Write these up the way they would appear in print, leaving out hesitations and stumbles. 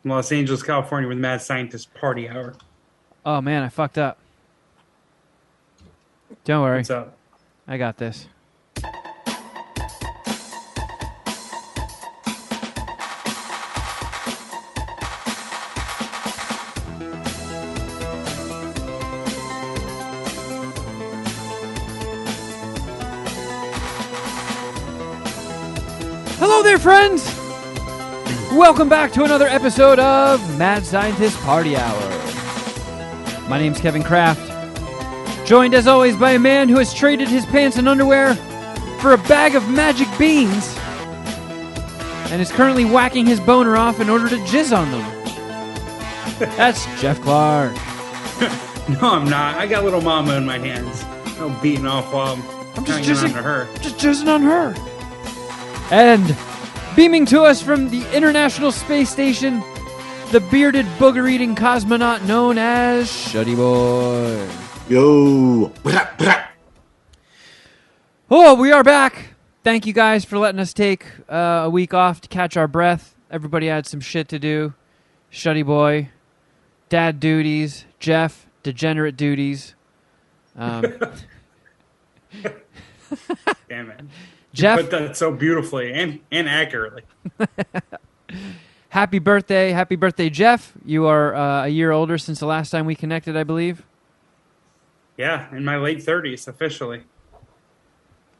from Los Angeles, California, with Mad Scientist Party Hour. Oh, man, I fucked up. Don't worry. What's up? I got this. Hello there, friends! Welcome back to another episode of Mad Scientist Party Hour. My name's Kevin Kraft, joined as always by a man who has traded his pants and underwear for a bag of magic beans and is currently whacking his boner off in order to jizz on them. That's Geoff Clark. No, I'm not. I got little mama in my hands. No beating off while I'm just hanging on to her. Just jizzing on her. And beaming to us from the International Space Station, the bearded booger-eating cosmonaut known as Shuddy Boy. Yo. Oh, we are back. Thank you guys for letting us take a week off to catch our breath. Everybody had some shit to do. Shuddy Boy, dad duties, Geoff, degenerate duties. Damn it. Geoff, You put that so beautifully and accurately. happy birthday, Geoff. You are a year older since the last time we connected, I believe. Yeah, in my late 30s, officially.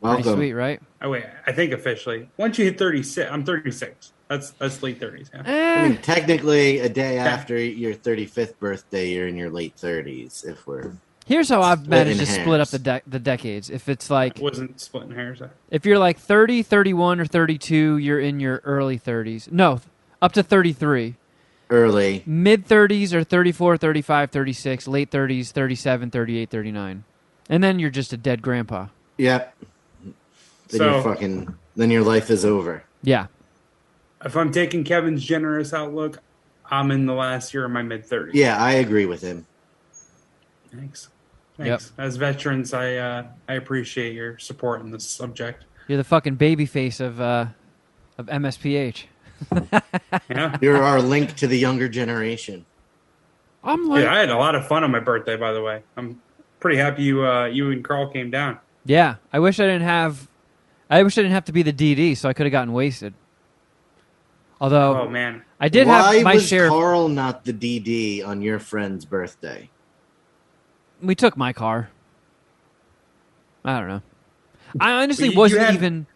Welcome. Pretty sweet, right? Oh, wait, I think officially. Once you hit 36, I'm 36. That's late 30s, yeah. I mean, technically, a day after your 35th birthday, you're in your late 30s. If we're Here's how I've managed to Splitting split up hairs. the decades. If it's like, I wasn't splitting hairs. if you're like 30, 31, or 32, you're in your early 30s. No, up to 33. early, Mid 30s are 34, 35, 36. Late 30s, 37, 38, 39. And then you're just a dead grandpa. yep. Then So- then your life is over. Yeah. If I'm taking Kevin's generous outlook, I'm in the last year of my mid-30s. Yeah, I agree with him. Thanks. Yep. As veterans, I appreciate your support in this subject. You're the fucking baby face of MSPH. Yeah. You're our link to the younger generation. I'm like, Dude, I had a lot of fun on my birthday, by the way. I'm pretty happy you and Carl came down. yeah. I wish I didn't have to be the DD, so I could have gotten wasted. Although Oh man. I did Why have my was share. Carl not the DD on your friend's birthday? We took my car. I don't know. I honestly Well, you wasn't had- even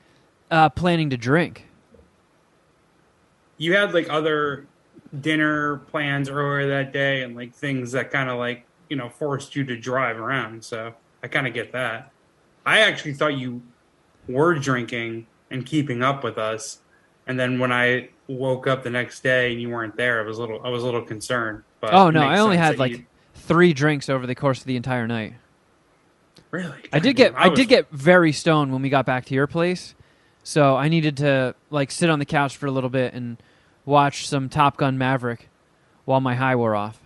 planning to drink. You had like other dinner plans earlier that day and like things that kind of like, forced you to drive around. So I kind of get that. I actually thought you were drinking and keeping up with us. And then when I woke up the next day and you weren't there, I was a little concerned. But Oh it no, makes I only sense had that like you- 3 drinks over the course of the entire night. Really? I did get very stoned when we got back to your place, so I needed to like sit on the couch for a little bit and watch some Top Gun Maverick while my high wore off.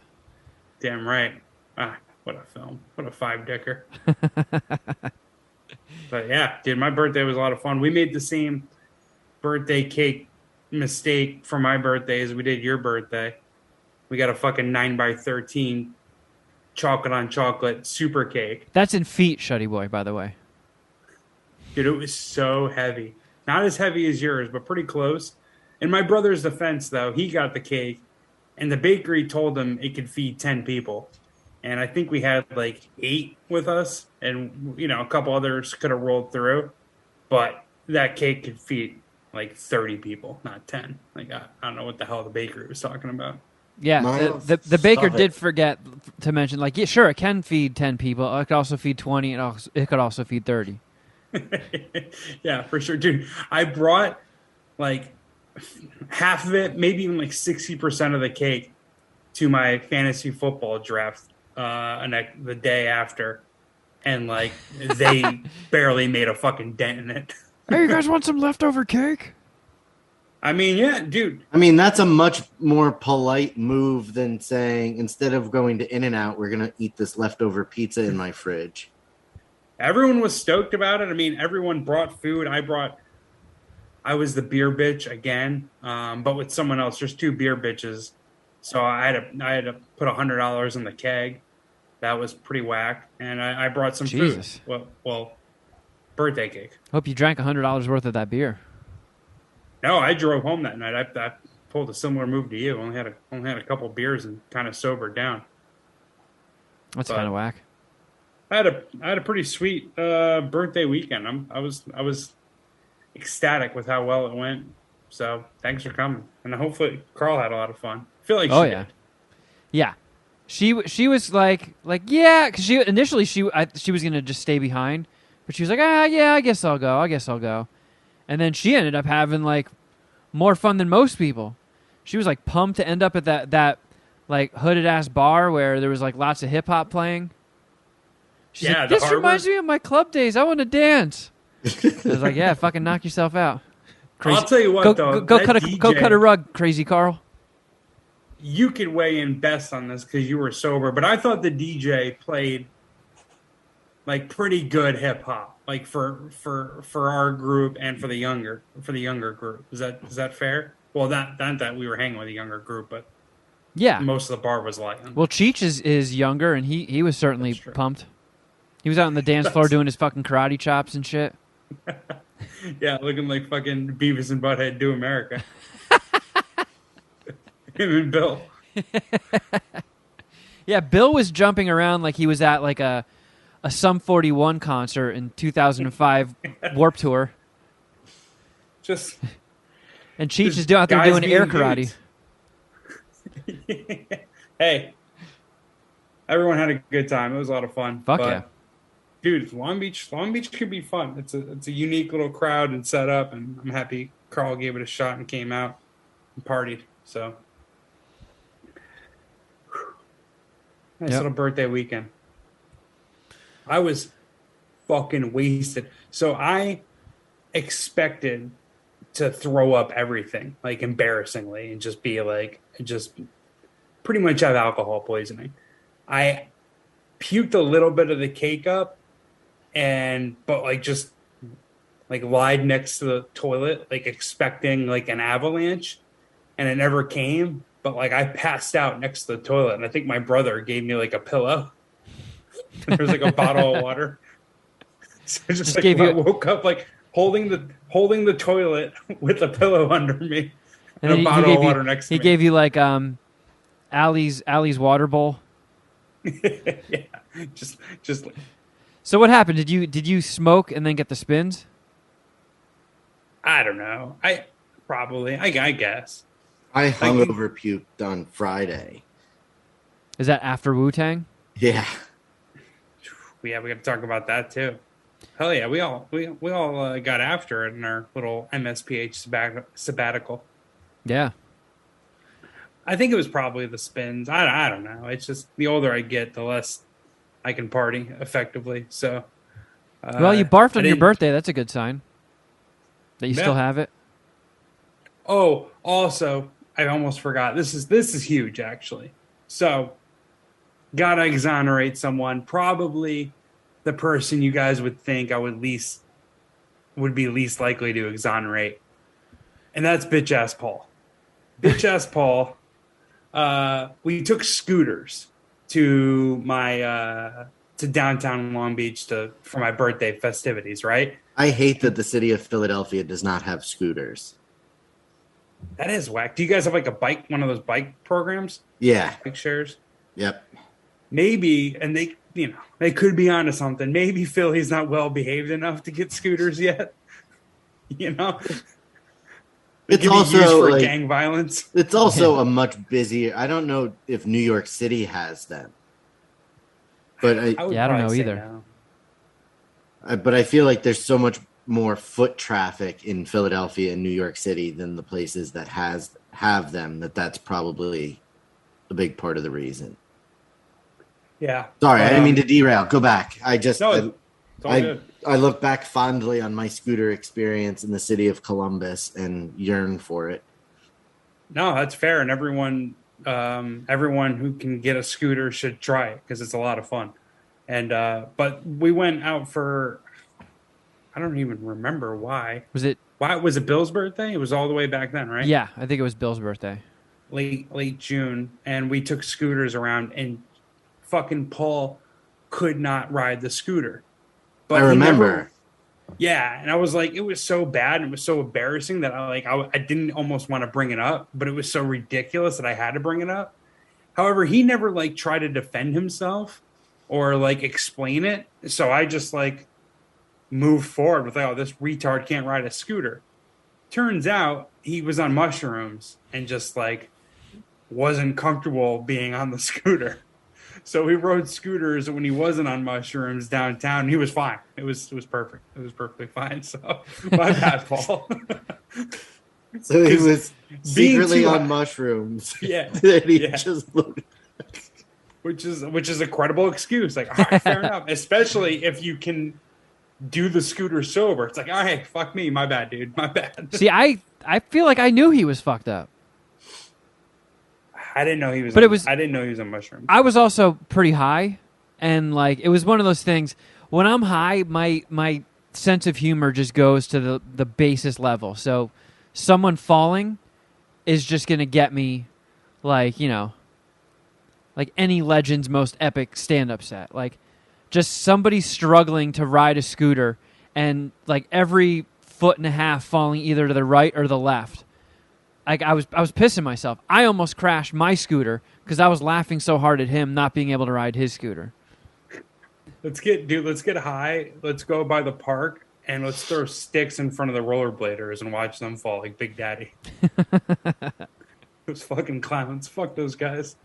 Damn right. Ah, what a film. What a five-dicker. But yeah, dude, my birthday was a lot of fun. We made the same birthday cake mistake for my birthday as we did your birthday. We got a fucking 9x13 chocolate on chocolate super cake. That's in feet, Shuddy Boy, by the way. Dude, it was so heavy. Not as heavy as yours, but pretty close. In my brother's defense, though, he got the cake, and the bakery told him it could feed 10 people. And I think we had like 8 with us, and a couple others could have rolled through. But that cake could feed like 30 people, not 10. Like I don't know what the hell the bakery was talking about. Yeah, Miles, the baker stop did it. forget to mention, like, yeah, sure, it can feed 10 people. It could also feed 20, and it could also feed 30. Yeah, for sure, dude. I brought like half of it, maybe even like 60% of the cake to my fantasy football draft the day after, and like they barely made a fucking dent in it. Hey, you guys want some leftover cake? I mean, yeah, dude. I mean, that's a much more polite move than saying, instead of going to In-N-Out, we're going to eat this leftover pizza in my fridge. Everyone was stoked about it. I mean, everyone brought food. I was the beer bitch again, but with someone else. There's 2 beer bitches So I had to put $100 in the keg. That was pretty whack. And I brought some food. Jesus. Well, birthday cake. Hope you drank $100 worth of that beer. No, I drove home that night. I pulled a similar move to you. Only had a couple beers and kind of sobered down. That's But kind of whack. I had a pretty sweet birthday weekend. I was ecstatic with how well it went. So thanks for coming, and hopefully Carl had a lot of fun. I feel like Oh she yeah, did. yeah. She was like yeah, because she initially she was gonna just stay behind, but she was like yeah, I guess I'll go, and then she ended up having like more fun than most people. She was like pumped to end up at that like hooded ass bar where there was like lots of hip hop playing. She's Yeah, like, the this Harbor. reminds me of my club days. I want to dance. I was like, yeah, fucking knock yourself out. Crazy. I'll tell you what, though, Go that cut a DJ, go cut a rug, crazy Carl. You could weigh in best on this because you were sober, but I thought the DJ played like pretty good hip hop, like for our group and for the younger group. Is that fair? Well, not that we were hanging with a younger group, but Yeah. most of the bar was like. Well, Cheech is younger, and he was certainly That's true. pumped. He was out on the dance floor doing his fucking karate chops and shit. Yeah, looking like fucking Beavis and Butthead Do America. Him and Bill. Yeah, Bill was jumping around like he was at like a Sum 41 concert in 2005 Warped Tour, Just and Cheech Just is out there guys doing air being karate. dudes. Hey, everyone had a good time. It was a lot of fun. Fuck But, yeah. dude, Long Beach could be fun. It's a unique little crowd and setup, and I'm happy Carl gave it a shot and came out and partied. So, nice Yep. little birthday weekend. I was fucking wasted. So I expected to throw up everything, like embarrassingly, and just be like, just pretty much have alcohol poisoning. I puked a little bit of the cake up, but like just like lied next to the toilet, like expecting like an avalanche, and it never came. But like I passed out next to the toilet, and I think my brother gave me like a pillow. There was like a bottle of water. So I just like, gave you- woke up like holding the toilet with a pillow under me and then a he bottle gave of you- water next to He me. gave you like Allie's water bowl. Yeah, just like, So what happened? Did you smoke and then get the spins? I don't know. I guess. I hungover puked on Friday. Is that after Wu-Tang? Yeah. Yeah, we got to talk about that too. Hell yeah, we all got after it in our little MSPH sabbatical. Yeah. I think it was probably the spins. I don't know. It's just the older I get, the less I can party effectively. So, Well, you barfed I on your didn't- birthday. That's a good sign. That you Yeah. still have it. Oh, also, I almost forgot. This is huge, actually. So, gotta exonerate someone. Probably the person you guys would think I would be least likely to exonerate, and that's bitch ass Paul. Bitch ass Paul. We took scooters to my to downtown Long Beach for my birthday festivities. Right. I hate that the city of Philadelphia does not have scooters. That is whack. Do you guys have like one of those bike programs, Yeah. bike shares? Yep. Maybe, and they could be onto something. Maybe Philly's not well behaved enough to get scooters yet. They It's could be used also for like, gang violence. it's also a much busier. I don't know if New York City has them, but would Yeah, I don't probably know say either. no. I feel like there's so much more foot traffic in Philadelphia and New York City than the places that have them. That's probably a big part of the reason. Yeah. Sorry, I But, didn't mean to derail. Go back. No, it's all good. I look back fondly on my scooter experience in the city of Columbus and yearn for it. No, that's fair, and everyone who can get a scooter should try it because it's a lot of fun. And but we went out for, I don't even remember why. Was it? Why was it Bill's birthday? It was all the way back then, right? Yeah, I think it was Bill's birthday. late June, and we took scooters around, and fucking Paul could not ride the scooter, I but he never. remember. Yeah, and I was like, it was so bad and it was so embarrassing that I didn't almost want to bring it up, but it was so ridiculous that I had to bring it up. However, he never like tried to defend himself or like explain it, so I just like moved forward with, oh, this retard can't ride a scooter. Turns out he was on mushrooms and just like wasn't comfortable being on the scooter. So he rode scooters when he wasn't on mushrooms downtown. He was fine. It was perfect. It was perfectly fine. So my bad, Paul. So he was secretly on high, mushrooms. yeah, And he yeah. just looked. Which is a credible excuse. Like, all right, fair enough. Especially if you can do the scooter sober. It's like, all right, fuck me, my bad, dude, my bad. See, I feel like I knew he was fucked up. I didn't know he was. But I didn't know he was on mushrooms. I was also pretty high, and like it was one of those things. When I'm high, my sense of humor just goes to the basest level. So someone falling is just gonna get me, like, you know, like any Legend's most epic stand-up set. Like just somebody struggling to ride a scooter and like every foot and a half falling either to the right or the left. Like I was pissing myself. I almost crashed my scooter because I was laughing so hard at him not being able to ride his scooter. Let's get high. Let's go by the park and let's throw sticks in front of the rollerbladers and watch them fall like Big Daddy. Those fucking clowns. Fuck those guys.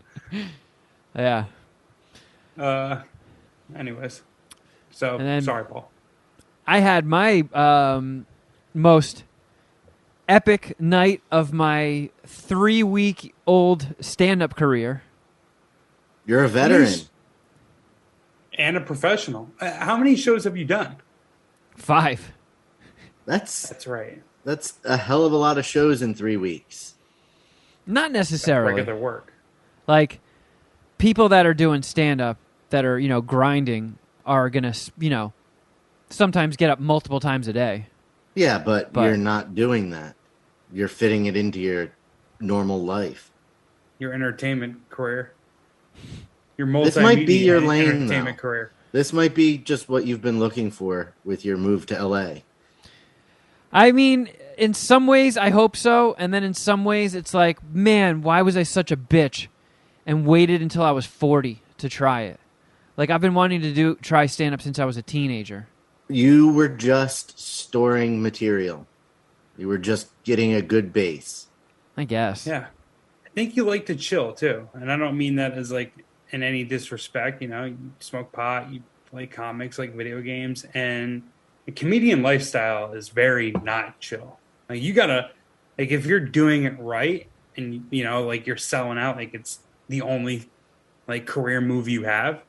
Yeah. Anyways. So, then, sorry, Paul. I had my most epic night of my 3-week-old stand-up career. You're a veteran. And a professional. How many shows have you done? 5. That's right. That's a hell of a lot of shows in 3 weeks. Not necessarily. Regular work. Like, people that are doing stand-up that are, you know, grinding are going to, you know, sometimes get up multiple times a day. Yeah, but you're not doing that. You're fitting it into your normal life. Your entertainment career. Your This might be your multimedia lane, entertainment though. career. This might be just what you've been looking for with your move to LA. I mean, in some ways, I hope so. And then in some ways, it's like, man, why was I such a bitch and waited until I was 40 to try it? Like, I've been wanting to try stand-up since I was a teenager. You were just storing material. You were just getting a good base. I guess. Yeah. I think you like to chill, too. And I don't mean that as, like, in any disrespect. You know, you smoke pot, you play comics, like video games. And the comedian lifestyle is very not chill. Like, you gotta, like, if you're doing it right and, you know, like, you're selling out, like, it's the only, like, career move you have,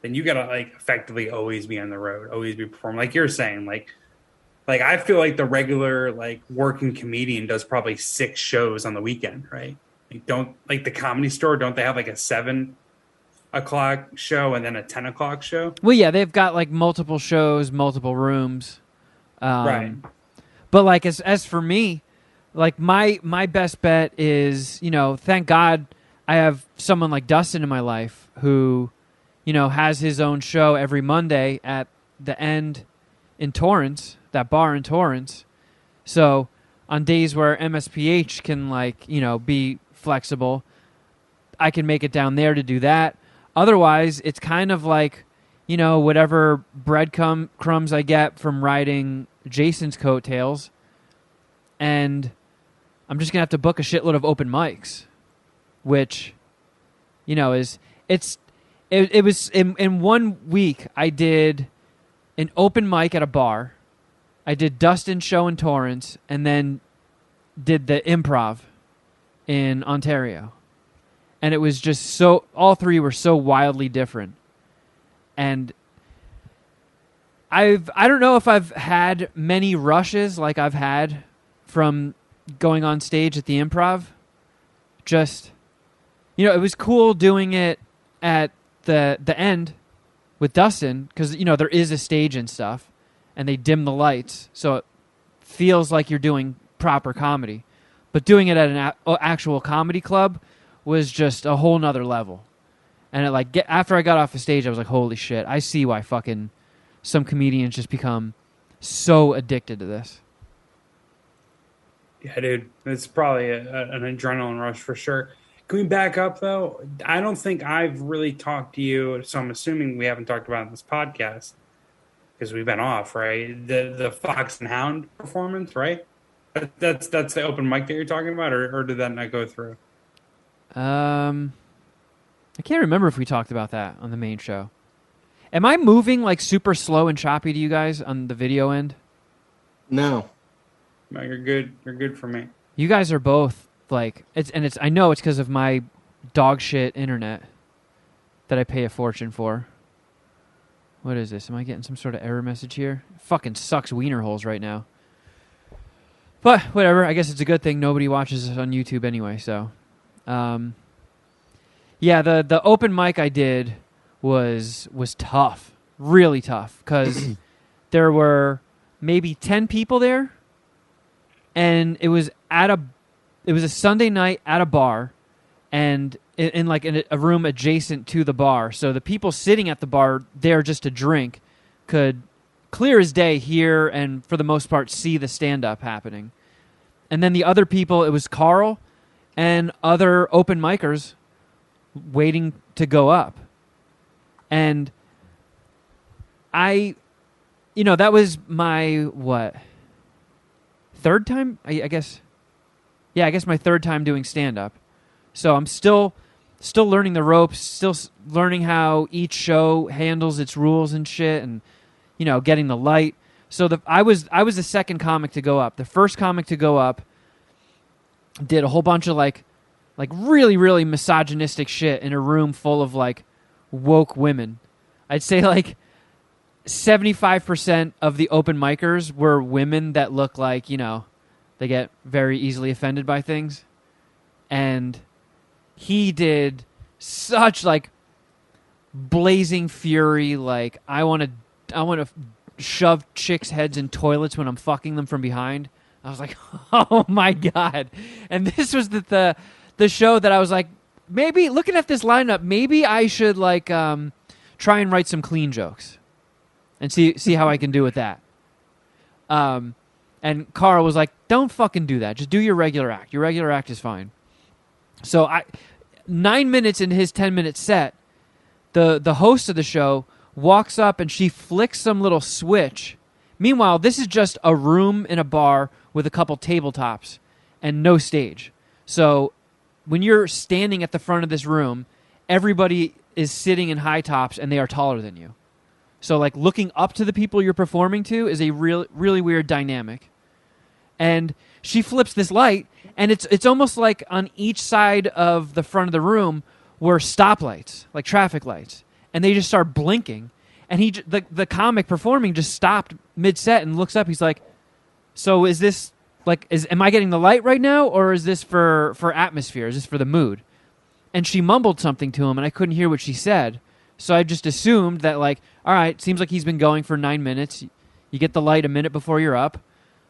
then you gotta, like, effectively always be on the road, always be performing. Like you're saying, like I feel like the regular, like, working comedian does probably 6 shows on the weekend, right? Like, like the Comedy Store, don't they have like a 7 o'clock show and then a 10 o'clock show? Well, yeah, they've got like multiple shows, multiple rooms. Right. But like as for me, like my best bet is, you know, thank God I have someone like Dustin in my life who, you know, has his own show every Monday at the End in Torrance, that bar in Torrance. So on days where MSPH can, like, you know, be flexible, I can make it down there to do that. Otherwise, it's kind of like, you know, whatever breadcrumbs I get from riding Jason's coattails, and I'm just going to have to book a shitload of open mics, which, you know, it was in 1 week I did an open mic at a bar, I did Dustin's show in Torrance, and then did the Improv in Ontario. And it was just so, all 3 were so wildly different. And I don't know if I've had many rushes like I've had from going on stage at the Improv. Just, you know, it was cool doing it at the End with Dustin because, you know, there is a stage and stuff and they dim the lights. So it feels like you're doing proper comedy. But doing it at an actual comedy club was just a whole nother level. And it, like, after I got off the stage, I was like, holy shit, I see why fucking some comedians just become so addicted to this. Yeah, dude, it's probably an adrenaline rush for sure. Can we back up though? I don't think I've really talked to you, so I'm assuming we haven't talked about it in this podcast because we've been off, right? The Fox and Hound performance, right? That's the open mic that you're talking about, or did that not go through? I can't remember if we talked about that on the main show. Am I moving like super slow and choppy to you guys on the video end? No. No, you're good. You're good for me. You guys are both like it's. I know it's because of my dog shit internet that I pay a fortune for. What is this? Am I getting some sort of error message here? It fucking sucks wiener holes right now. But whatever. I guess it's a good thing nobody watches us on YouTube anyway. So, yeah, the open mic I did was tough, really tough, because there were maybe 10 people there, and it was a Sunday night at a bar, and in a room adjacent to the bar. So the people sitting at the bar there just to drink could clear as day hear and for the most part see the stand-up happening. And then the other people, it was Carl and other open micers waiting to go up. And that was my, third time? I guess. Yeah, I guess my third time doing stand-up. So I'm still learning the ropes, still learning how each show handles its rules and shit, and, getting the light. So I was the second comic to go up. The first comic to go up did a whole bunch of like really, really misogynistic shit in a room full of like woke women. I'd say like 75% of the open micers were women that look like, they get very easily offended by things. And he did such like blazing fury, like I want to shove chicks' heads in toilets when I'm fucking them from behind. I was like, oh my God. And this was the show that I was like, maybe looking at this lineup, maybe I should like try and write some clean jokes and see how I can do with that. And Carl was like, don't fucking do that. Just do your regular act. Your regular act is fine. So 9 minutes into his 10-minute set, the host of the show walks up and she flicks some little switch. Meanwhile, this is just a room in a bar with a couple tabletops and no stage. So when you're standing at the front of this room, everybody is sitting in high tops and they are taller than you. So like looking up to the people you're performing to is a really weird dynamic. And she flips this light, and it's almost like on each side of the front of the room were stoplights, like traffic lights, and they just start blinking. And the comic performing just stopped mid-set and looks up. He's like, "So is this like am I getting the light right now, or is this for atmosphere? Is this for the mood?" And she mumbled something to him, and I couldn't hear what she said. So I just assumed that like, all right, seems like he's been going for 9 minutes. You get the light a minute before you're up.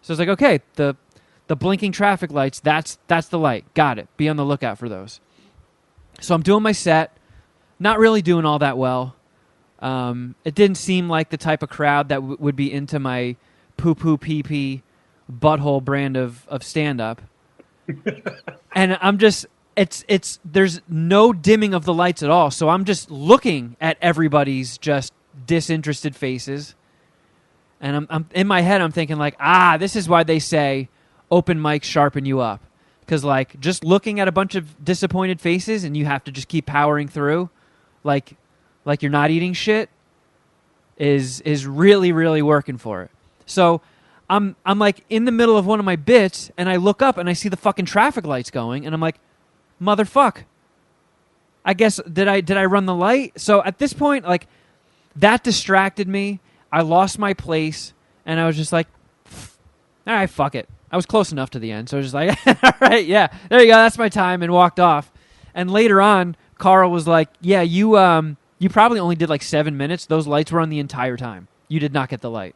So I was like, okay, the blinking traffic lights, that's the light. Got it. Be on the lookout for those. So I'm doing my set, not really doing all that well. It didn't seem like the type of crowd that would be into my poo-poo pee-pee butthole brand of stand-up. And I'm just, there's no dimming of the lights at all. So I'm just looking at everybody's just disinterested faces. And I'm in my head, I'm thinking like, this is why they say open mics sharpen you up. Because like just looking at a bunch of disappointed faces and you have to just keep powering through, like you're not eating shit, is really, really working for it. So I'm like in the middle of one of my bits, and I look up and I see the fucking traffic lights going, and I'm like, motherfuck. I guess did I run the light? So at this point, like that distracted me. I lost my place, and I was just like, all right, fuck it. I was close enough to the end, so I was just like, all right, yeah, there you go, that's my time, and walked off. And later on, Carl was like, yeah, you probably only did like 7 minutes. Those lights were on the entire time. You did not get the light.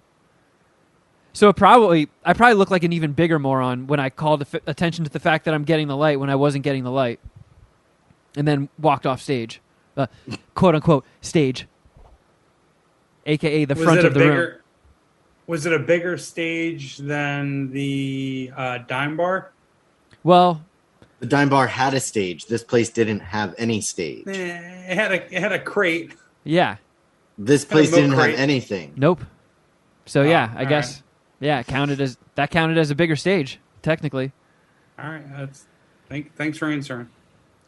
So I probably look like an even bigger moron when I called attention to the fact that I'm getting the light when I wasn't getting the light, and then walked off stage, quote unquote stage, aka the front of the room. Was it a bigger stage than the Dime Bar? Well, The Dime Bar had a stage. This place didn't have any stage. It had a crate. yeah, This Kind of place didn't milk have crate. anything. nope. So yeah, I all guess it counted as a bigger stage technically. All right, thanks for answering.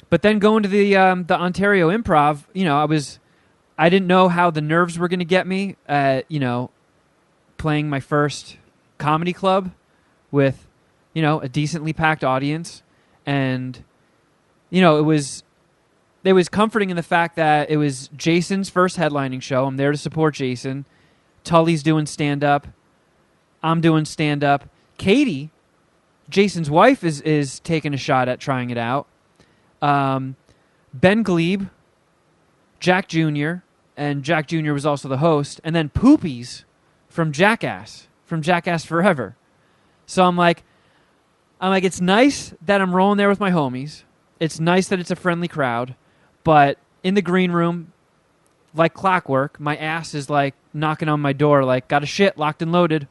But then going to the Ontario Improv, I didn't know how the nerves were going to get me. Playing my first comedy club with, a decently packed audience, and it was comforting in the fact that it was Jason's first headlining show. I'm there to support Jason. Tully's doing stand up. I'm doing stand up. Katie, Jason's wife, is taking a shot at trying it out. Ben Glebe, Jack Jr., and Jack Jr. was also the host, and then Poopies from Jackass Forever. So I'm like, it's nice that I'm rolling there with my homies. It's nice that it's a friendly crowd, but in the green room, like clockwork, my ass is like knocking on my door, like got a shit locked and loaded.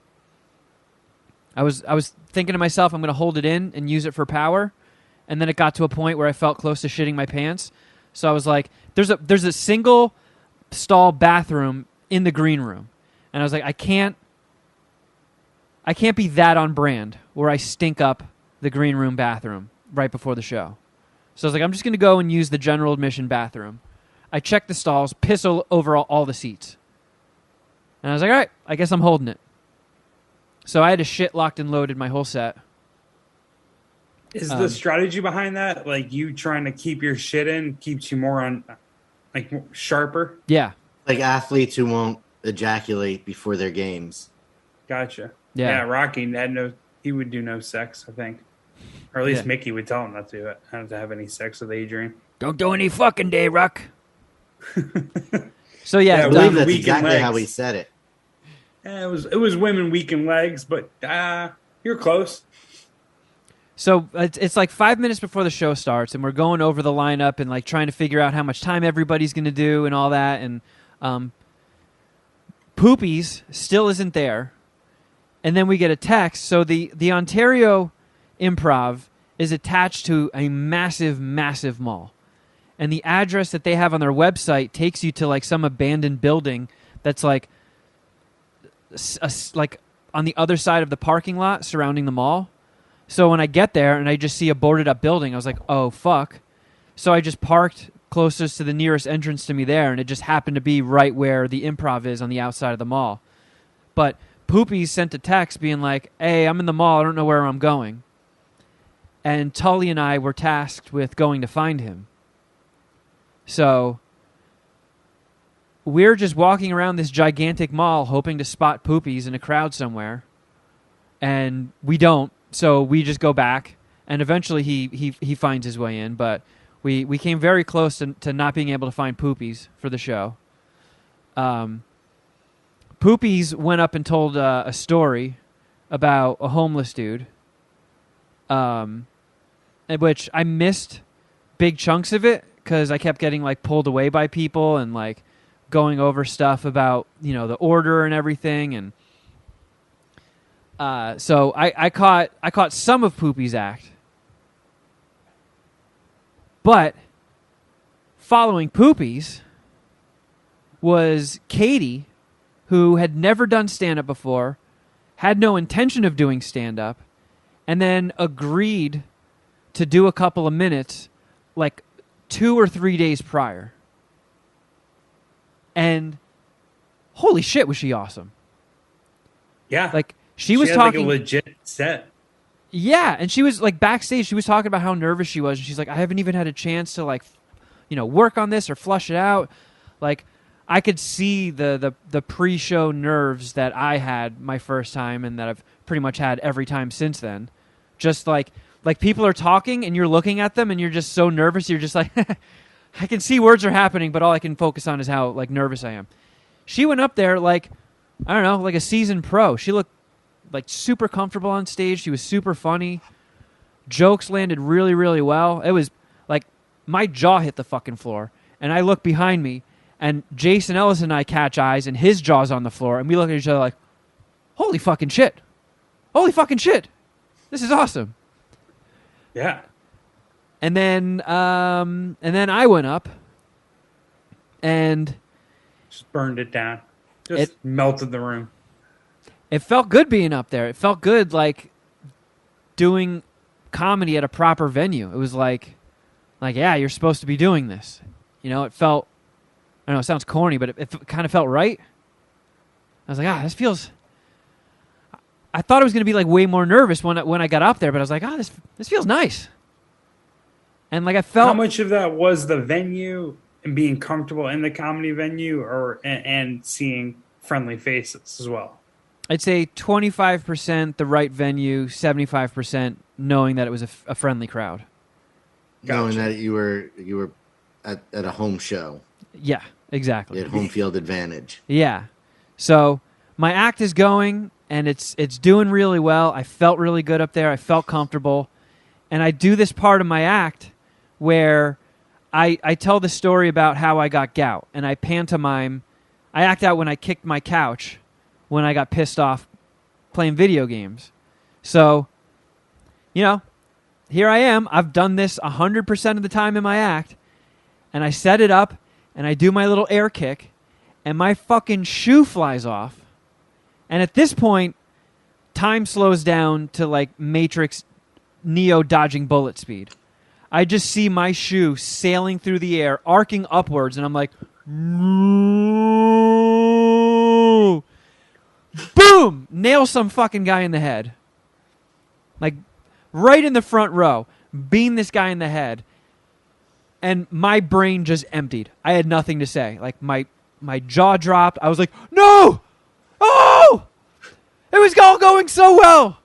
I was thinking to myself, I'm going to hold it in and use it for power, and then it got to a point where I felt close to shitting my pants. So I was like, there's a single stall bathroom in the green room. And I was like, I can't be that on brand where I stink up the green room bathroom right before the show. So I was like, I'm just going to go and use the general admission bathroom. I checked the stalls, piss over all the seats. And I was like, all right, I guess I'm holding it. So I had a shit locked and loaded my whole set. Is the strategy behind that, like you trying to keep your shit in, keeps you more on, like, sharper? Yeah. Like athletes who won't ejaculate before their games. Gotcha. Yeah. Rocky he would do no sex, I think. Or at least Mickey would tell him not to have any sex with Adrian. Don't do any fucking day, Ruck. So yeah, I believe that's weak in exactly legs. how he said it. Yeah, it was women weak in legs, but you're close. So it's like 5 minutes before the show starts, and we're going over the lineup and like trying to figure out how much time everybody's going to do and all that. And Poopies still isn't there, and then we get a text. So the Ontario Improv is attached to a massive, massive mall, and the address that they have on their website takes you to like some abandoned building that's like on the other side of the parking lot surrounding the mall. So when I get there and I just see a boarded up building, I was like, oh, fuck. So I just parked closest to the nearest entrance to me there, and it just happened to be right where the Improv is on the outside of the mall. But Poopies sent a text being like, hey, I'm in the mall. I don't know where I'm going. And Tully and I were tasked with going to find him. So we're just walking around this gigantic mall hoping to spot Poopies in a crowd somewhere. And we don't. So we just go back, and eventually he finds his way in. But we came very close to not being able to find Poopies for the show. Poopies went up and told a story about a homeless dude, in which I missed big chunks of it because I kept getting like pulled away by people and like going over stuff about the order and everything. And so I caught some of Poopy's act. But following Poopy's was Katie, who had never done stand-up before, had no intention of doing stand-up, and then agreed to do a couple of minutes like 2 or 3 days prior. And holy shit, was she awesome. Yeah. Like she was had talking like a legit set. Yeah, and she was like backstage, she was talking about how nervous she was, and she's like, I haven't even had a chance to like work on this or flush it out. Like I could see the pre-show nerves that I had my first time and that I've pretty much had every time since then. Just like people are talking and you're looking at them and you're just so nervous, you're just like I can see words are happening, but all I can focus on is how like nervous I am. She went up there like, I don't know, like a seasoned pro. She looked like super comfortable on stage. She was super funny. Jokes landed really, really well. It was like my jaw hit the fucking floor. And I look behind me, and Jason Ellis and I catch eyes, and his jaw's on the floor. And we look at each other like, holy fucking shit. Holy fucking shit. This is awesome. Yeah. And then I went up and just burned it down. Just melted the room. It felt good being up there. It felt good like doing comedy at a proper venue. It was like yeah, you're supposed to be doing this. You know, it felt, I don't know, it sounds corny, but it kind of felt right. I was like, this feels, I thought I was going to be like way more nervous when I got up there, but I was like, this feels nice. And like I felt. How much of that was the venue and being comfortable in the comedy venue and seeing friendly faces as well? I'd say 25% the right venue, 75% knowing that it was a friendly crowd. Gotcha. Knowing that you were at a home show. Yeah, exactly. You had home field advantage. Yeah. So my act is going, and it's doing really well. I felt really good up there. I felt comfortable. And I do this part of my act where I tell the story about how I got gout, and I pantomime. I act out when I kicked my couch when I got pissed off playing video games. So, you know, here I am. I've done this 100% of the time in my act, and I set it up, and I do my little air kick, and my fucking shoe flies off. And at this point, time slows down to like Matrix Neo dodging bullet speed. I just see my shoe sailing through the air, arcing upwards, and I'm like, no! Boom! Nail some fucking guy in the head. Like, right in the front row. Bean this guy in the head. And my brain just emptied. I had nothing to say. Like, my jaw dropped. I was like, no! Oh! It was all going so well!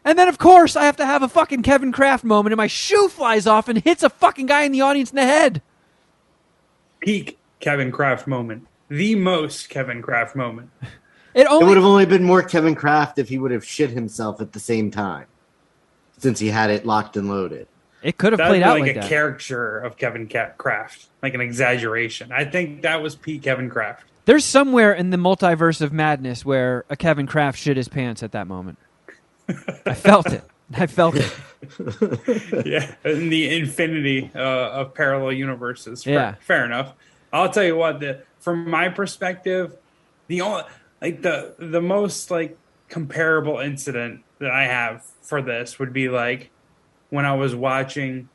And then, of course, I have to have a fucking Kevin Kraft moment, and my shoe flies off and hits a fucking guy in the audience in the head. Peak Kevin Kraft moment. The most Kevin Kraft moment. It would have only been more Kevin Kraft if he would have shit himself at the same time, since he had it locked and loaded. It could have played out like that. A caricature of Kevin Kraft, like an exaggeration. I think that was peak Kevin Kraft. There's somewhere in the multiverse of madness where a Kevin Kraft shit his pants at that moment. I felt it. Yeah, in the infinity of parallel universes. Fair enough. I'll tell you what. From my perspective, the most like comparable incident that I have for this would be like when I was watching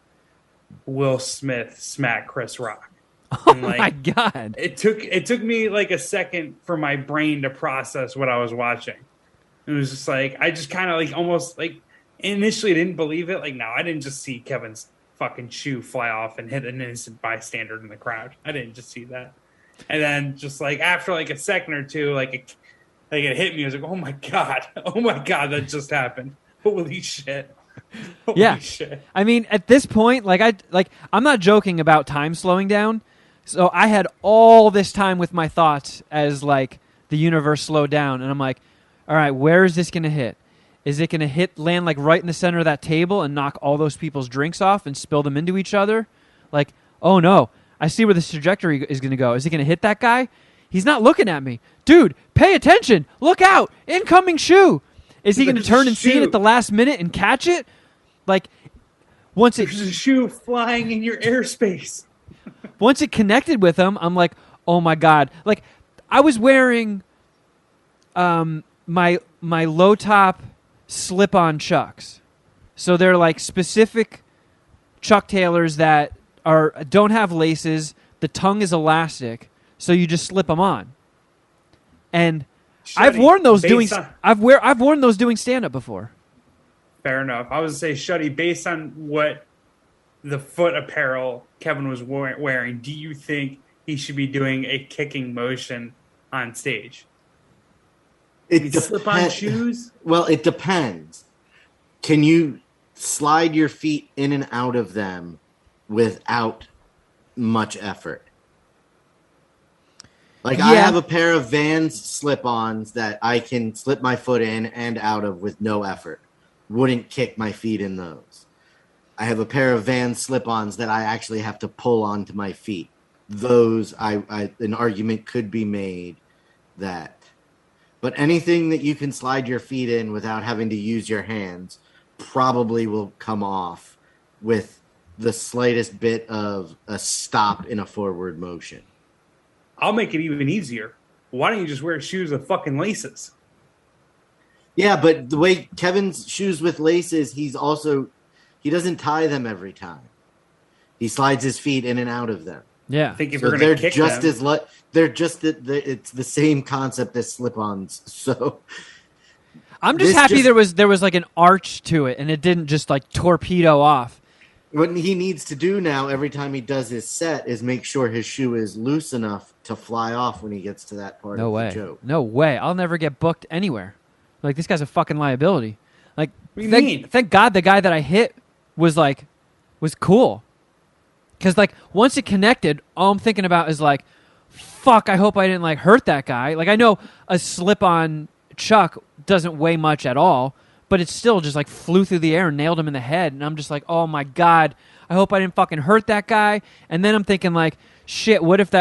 Will Smith smack Chris Rock. Oh my God! It took me like a second for my brain to process what I was watching. It was just like, I just kind of like almost like initially didn't believe it. Like, no, I didn't just see Kevin's fucking shoe fly off and hit an innocent bystander in the crowd. I didn't just see that. And then just like after like a second or two, it hit me. I was like, oh my God, that just happened. Holy shit. Holy shit. I mean, at this point, I'm not joking about time slowing down. So I had all this time with my thoughts as like the universe slowed down, and I'm like, all right, where is this going to hit? Is it going to land like right in the center of that table and knock all those people's drinks off and spill them into each other? Like, oh no, I see where this trajectory is going to go. Is it going to hit that guy? He's not looking at me. Dude, pay attention. Look out. Incoming shoe. Is he going to turn and see it at the last minute and catch it? Like, there's a shoe flying in your airspace. Once it connected with him, I'm like, oh my God. Like, I was wearing my low top slip-on Chucks. So they're like specific Chuck Taylors that don't have laces. The tongue is elastic, so you just slip them on. And I've worn those doing stand-up before. Fair enough. I was to say, Shuddy, based on what the foot apparel Kevin was wearing, do you think he should be doing a kicking motion on stage? Slip-on shoes? Well, it depends. Can you slide your feet in and out of them without much effort? Like, Yeah. I have a pair of Vans slip-ons that I can slip my foot in and out of with no effort. Wouldn't kick my feet in those. I have a pair of Vans slip-ons that I actually have to pull onto my feet. Those, an argument could be made that. But anything that you can slide your feet in without having to use your hands probably will come off with the slightest bit of a stop in a forward motion. I'll make it even easier. Why don't you just wear shoes with fucking laces? Yeah, but the way Kevin's shoes with laces, he doesn't tie them every time. He slides his feet in and out of them. Yeah. I think if So you're they're going to kick just them, it's the same concept as slip-ons. So I'm just happy there was like an arch to it and it didn't just like torpedo off. what he needs to do now every time he does his set is make sure his shoe is loose enough to fly off when he gets to that part No of way. the joke. No way. I'll never get booked anywhere. Like, this guy's a fucking liability. Like, What do you mean? thank God the guy that I hit was cool. Because, like, once it connected, all I'm thinking about is, like, fuck, I hope I didn't, like, hurt that guy. Like, I know a slip-on chuck doesn't weigh much at all, but it still just, like, flew through the air and nailed him in the head. And I'm just like, oh, my God, I hope I didn't fucking hurt that guy. And then I'm thinking, like, shit, what if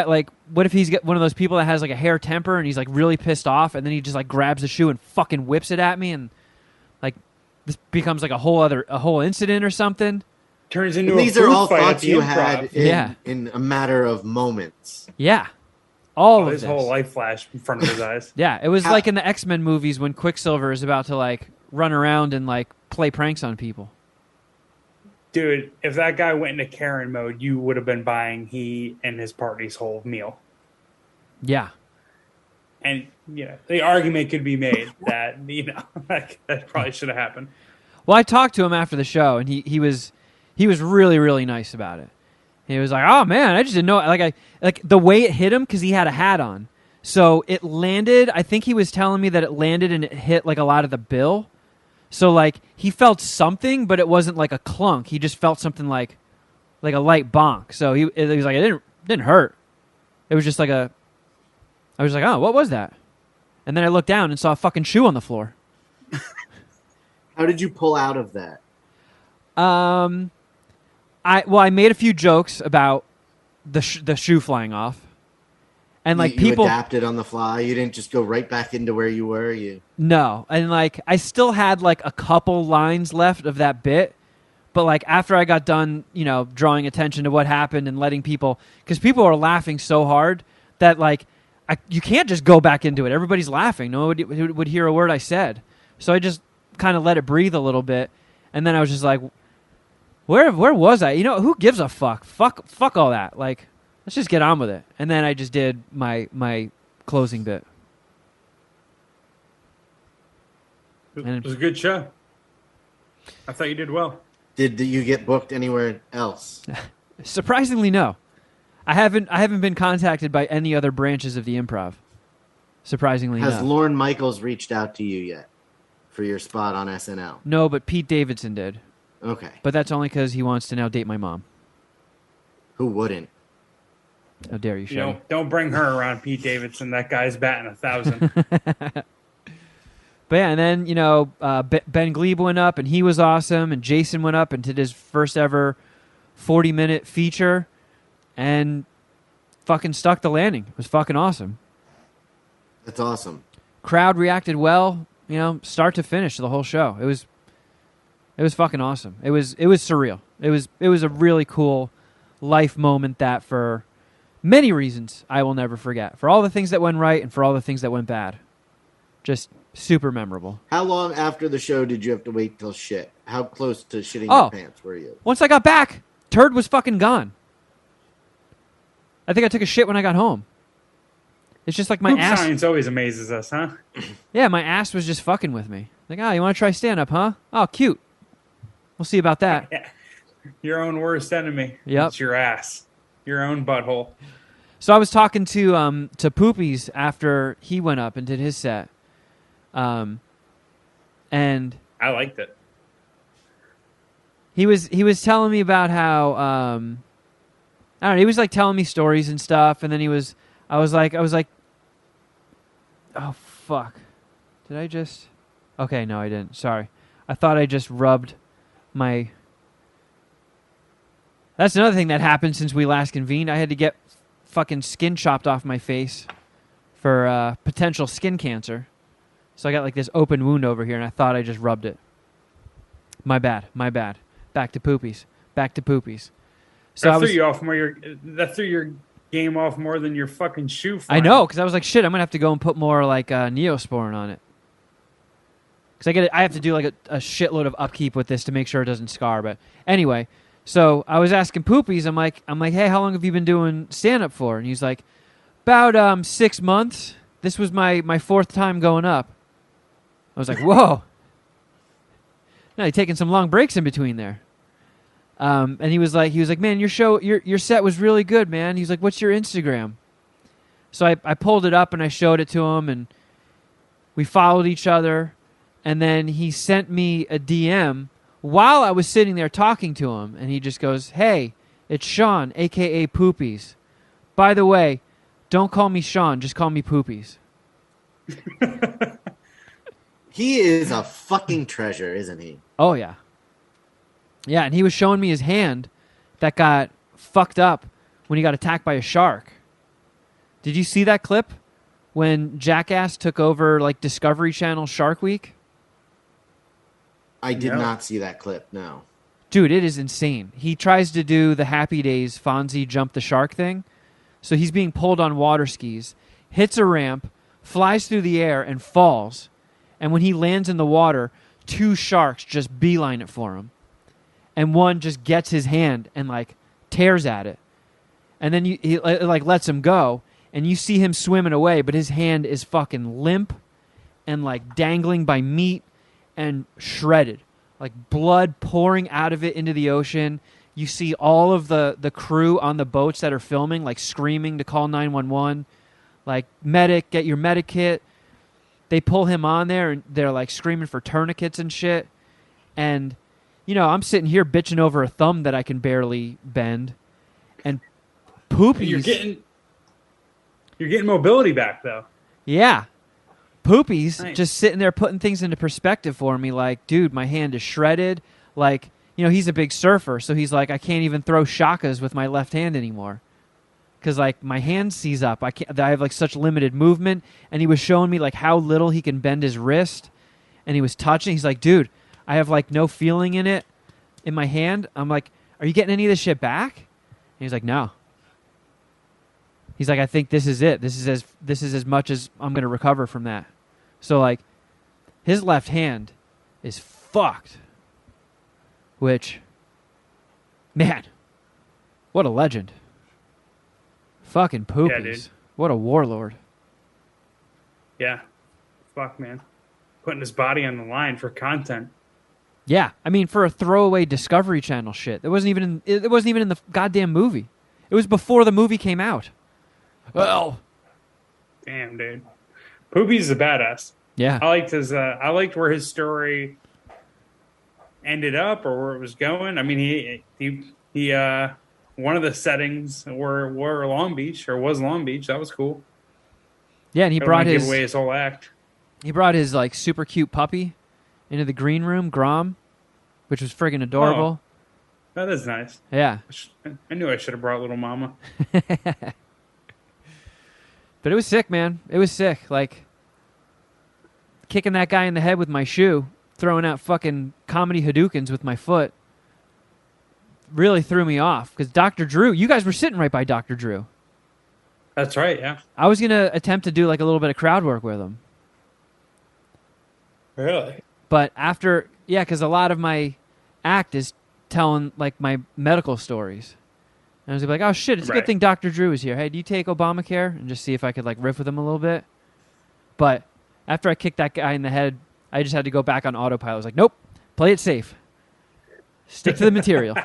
he's one of those people that has, like, a hair temper and he's, like, really pissed off and then he just, like, grabs the shoe and fucking whips it at me and, like, this becomes, like, a whole incident or something. turns into And a these are food all fight at thoughts the you improv. had in a matter of moments. Yeah. All of His this. whole life flashed in front of his eyes. Yeah, it was like in the X-Men movies when Quicksilver is about to, like, run around and, like, play pranks on people. Dude, if that guy went into Karen mode, you would have been buying he and his party's whole meal. Yeah. And, the argument could be made that, that probably should have happened. Well, I talked to him after the show, and he was really, really nice about it. He was like, "Oh man, I just didn't know." Like the way it hit him because he had a hat on, so it landed. I think he was telling me that it landed and it hit like a lot of the bill. So like he felt something, but it wasn't like a clunk. He just felt something like a light bonk. So he was like, "It didn't hurt." It was just like I was like, "Oh, what was that?" And then I looked down and saw a fucking shoe on the floor. How did you pull out of that? I made a few jokes about the shoe flying off, and like you people adapted on the fly. You didn't just go right back into where you were. No, and like I still had like a couple lines left of that bit, but like after I got done, drawing attention to what happened and letting people, because people are laughing so hard that like you can't just go back into it. Everybody's laughing. No one would hear a word I said, so I just kind of let it breathe a little bit, and then I was just like, Where was I? Who gives a fuck? Fuck all that. Like, let's just get on with it. And then I just did my closing bit. It was a good show. I thought you did well. Did you get booked anywhere else? Surprisingly, no. I haven't been contacted by any other branches of the improv. Surprisingly, Has no. Lorne Michaels reached out to you yet for your spot on SNL? No, but Pete Davidson did. Okay. But that's only because he wants to now date my mom. Who wouldn't? How dare you, Shelly? Don't bring her around Pete Davidson. That guy's batting 1,000. But yeah, and then, Ben Glebe went up, and he was awesome, and Jason went up and did his first ever 40-minute feature, and fucking stuck the landing. It was fucking awesome. That's awesome. Crowd reacted well, start to finish, the whole show. It was fucking awesome. It was surreal. It was a really cool life moment that for many reasons I will never forget. For all the things that went right and for all the things that went bad. Just super memorable. How long after the show did you have to wait till shit? How close to shitting your pants were you? Once I got back, turd was fucking gone. I think I took a shit when I got home. It's just like my ass. Science always amazes us, huh? Yeah, my ass was just fucking with me. Like, you want to try stand-up, huh? Oh, cute. We'll see about that. Yeah. Your own worst enemy. Yep. It's your ass. Your own butthole. So I was talking to Poopies after he went up and did his set. And I liked it. he was telling me about how I don't know, he was like telling me stories and stuff, and then I was like, Oh, fuck. Did I just... Okay, no, I didn't. Sorry. I thought I just rubbed my... That's another thing that happened since we last convened. I had to get fucking skin chopped off my face for potential skin cancer. So I got like this open wound over here, and I thought I just rubbed it. My bad. Back to poopies. So that threw your game off more than your fucking shoe. I know, because I was like, shit, I'm gonna have to go and put more like Neosporin on it. Because I have to do like a shitload of upkeep with this to make sure it doesn't scar. But anyway, so I was asking Poopies. I'm like, hey, how long have you been doing stand up for? And he's like, about 6 months. This was my fourth time going up. I was like, whoa. No, you're taking some long breaks in between there. And he was like, man, your set was really good, man. He's like, what's your Instagram? So I pulled it up and I showed it to him, and we followed each other. And then he sent me a DM while I was sitting there talking to him, and he just goes, hey, it's Sean, a.k.a. Poopies. By the way, don't call me Sean, just call me Poopies. He is a fucking treasure, isn't he? Oh, yeah. Yeah, and he was showing me his hand that got fucked up when he got attacked by a shark. Did you see that clip when Jackass took over like Discovery Channel Shark Week? I did not see that clip, no. Dude, it is insane. He tries to do the Happy Days Fonzie jump the shark thing. So he's being pulled on water skis, hits a ramp, flies through the air, and falls. And when he lands in the water, 2 sharks just beeline it for him. And one just gets his hand and like tears at it. And then he like lets him go. And you see him swimming away, but his hand is fucking limp and like dangling by meat and shredded, like blood pouring out of it into the ocean. You see all of the crew on the boats that are filming, like screaming to call 911, like medic, get your medic kit. They pull him on there and they're like screaming for tourniquets and shit. And, you know, I'm sitting here bitching over a thumb that I can barely bend. And Poopies... You're getting mobility back, though. Yeah. Poopies nice. Just sitting there putting things into perspective for me. Like, dude, my hand is shredded. Like, you know, he's a big surfer, so he's like, I can't even throw shakas with my left hand anymore. Because, like, my hand seize up. I have, like, such limited movement. And he was showing me, like, how little he can bend his wrist. And he was touching. He's like, dude, I have, like, no feeling in it, in my hand. I'm like, are you getting any of this shit back? And he's like, no. He's like, I think this is it. This is as much as I'm going to recover from that. So, like, his left hand is fucked. Which, man, what a legend. Fucking Poopies. Yeah, dude. What a warlord. Yeah. Fuck, man. Putting his body on the line for content. Yeah, I mean, for a throwaway Discovery Channel shit. It wasn't even in the goddamn movie. It was before the movie came out. Well, damn, dude. Poopy's a badass. Yeah, I liked where his story ended up or where it was going. I mean, he one of the settings were Long Beach or was Long Beach. That was cool. Yeah, and he brought give away his whole act. He brought his like super cute puppy into the green room, Grom, which was friggin' adorable. Oh, that is nice. Yeah, I knew I should have brought little mama. But it was sick, man. It was sick. Like, kicking that guy in the head with my shoe, throwing out fucking comedy Hadoukens with my foot, really threw me off. Because Dr. Drew, you guys were sitting right by Dr. Drew. That's right, yeah. I was going to attempt to do like a little bit of crowd work with him. Really? But after, yeah, because a lot of my act is telling like my medical stories. And I was like, oh shit, it's a good thing Dr. Drew is here. Hey, do you take Obamacare? And just see if I could like riff with him a little bit. But after I kicked that guy in the head, I just had to go back on autopilot. I was like, nope, play it safe. Stick to the material.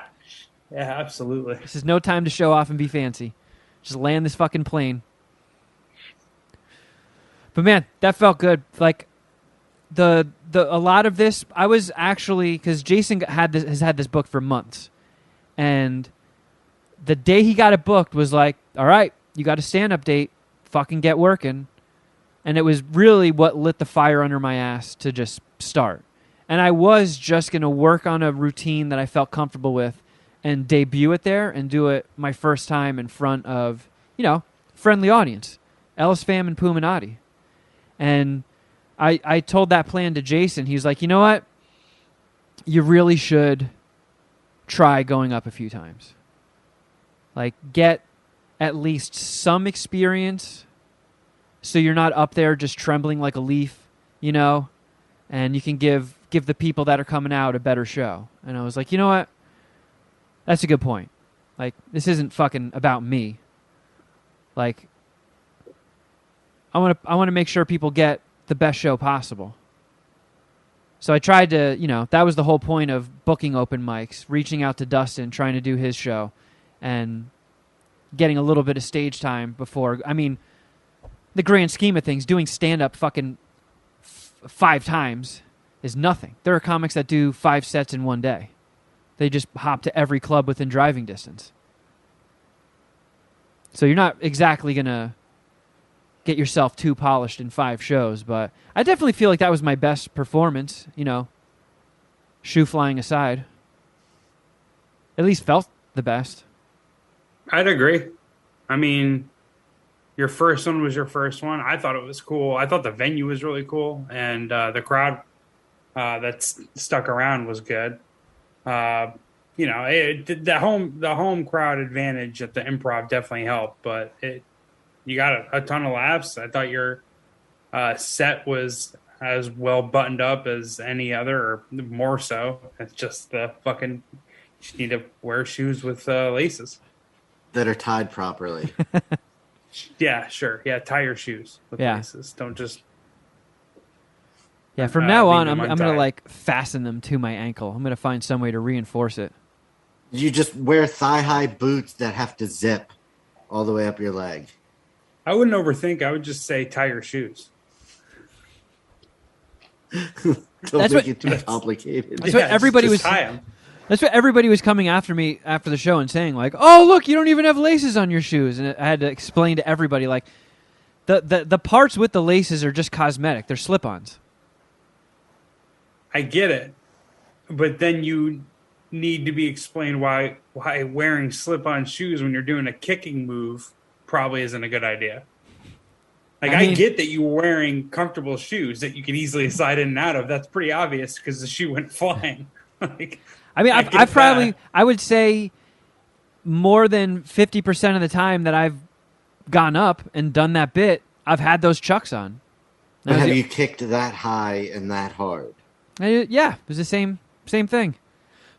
Yeah, absolutely. This is no time to show off and be fancy. Just land this fucking plane. But man, that felt good. Like a lot of this, I was actually, because Jason has had this book for months, and the day he got it booked was like, all right, you got a stand-up date, fucking get working. And it was really what lit the fire under my ass to just start. And I was just going to work on a routine that I felt comfortable with and debut it there and do it my first time in front of, friendly audience, Ellis Fam and Puminati. And I told that plan to Jason. He was like, you know what? You really should try going up a few times. Like, get at least some experience so you're not up there just trembling like a leaf, and you can give the people that are coming out a better show. And I was like, you know what? That's a good point. Like, this isn't fucking about me. Like, I want to make sure people get the best show possible. So I tried to, that was the whole point of booking open mics, reaching out to Dustin, trying to do his show, and getting a little bit of stage time before. I mean, the grand scheme of things, doing stand-up fucking 5 times is nothing. There are comics that do 5 sets in one day. They just hop to every club within driving distance. So you're not exactly going to get yourself too polished in 5 shows, but I definitely feel like that was my best performance, shoe flying aside. At least felt the best. I'd agree. I mean, your first one was your first one. I thought it was cool. I thought the venue was really cool, and the crowd that stuck around was good. The home crowd advantage at the Improv definitely helped, but you got a ton of laughs. I thought your set was as well buttoned up as any other, or more so. It's just you just need to wear shoes with laces that are tied properly. Yeah, sure. Yeah, tie your shoes with laces. Don't just. Yeah, from now on, I'm going to fasten them to my ankle. I'm going to find some way to reinforce it. You just wear thigh-high boots that have to zip all the way up your leg. I wouldn't overthink. I would just say tie your shoes. Don't make it too complicated. That's what everybody was. Tie them. That's what everybody was coming after me after the show and saying, like, "Oh, look, you don't even have laces on your shoes." And I had to explain to everybody, like, the parts with the laces are just cosmetic. They're slip-ons. I get it, but then you need to be explained why wearing slip-on shoes when you're doing a kicking move probably isn't a good idea. Like, I get that you were wearing comfortable shoes that you can easily slide in and out of. That's pretty obvious because the shoe went flying. I would say more than 50% of the time that I've gone up and done that bit, I've had those Chucks on. But have you kicked that high and that hard? Yeah, it was the same thing.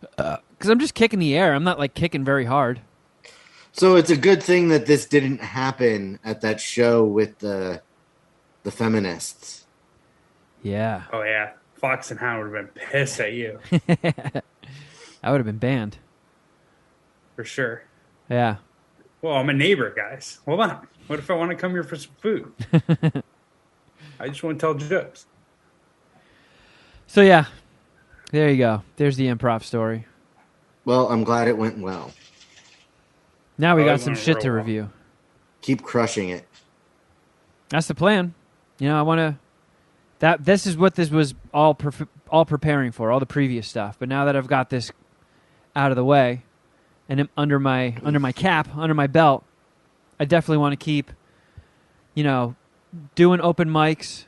Because I'm just kicking the air. I'm not, like, kicking very hard. So it's a good thing that this didn't happen at that show with the feminists. Yeah. Oh, yeah. Fox and Hound would have been pissed at you. I would have been banned. For sure. Yeah. Well, I'm a neighbor, guys. Hold on. What if I want to come here for some food? I just want to tell jokes. So, yeah. There you go. There's the improv story. Well, I'm glad it went well. Now we got some shit to review. Keep crushing it. That's the plan. I want to... This is what this was all preparing for, all the previous stuff. But now that I've got this out of the way and under my cap, under my belt, I definitely want to keep, doing open mics,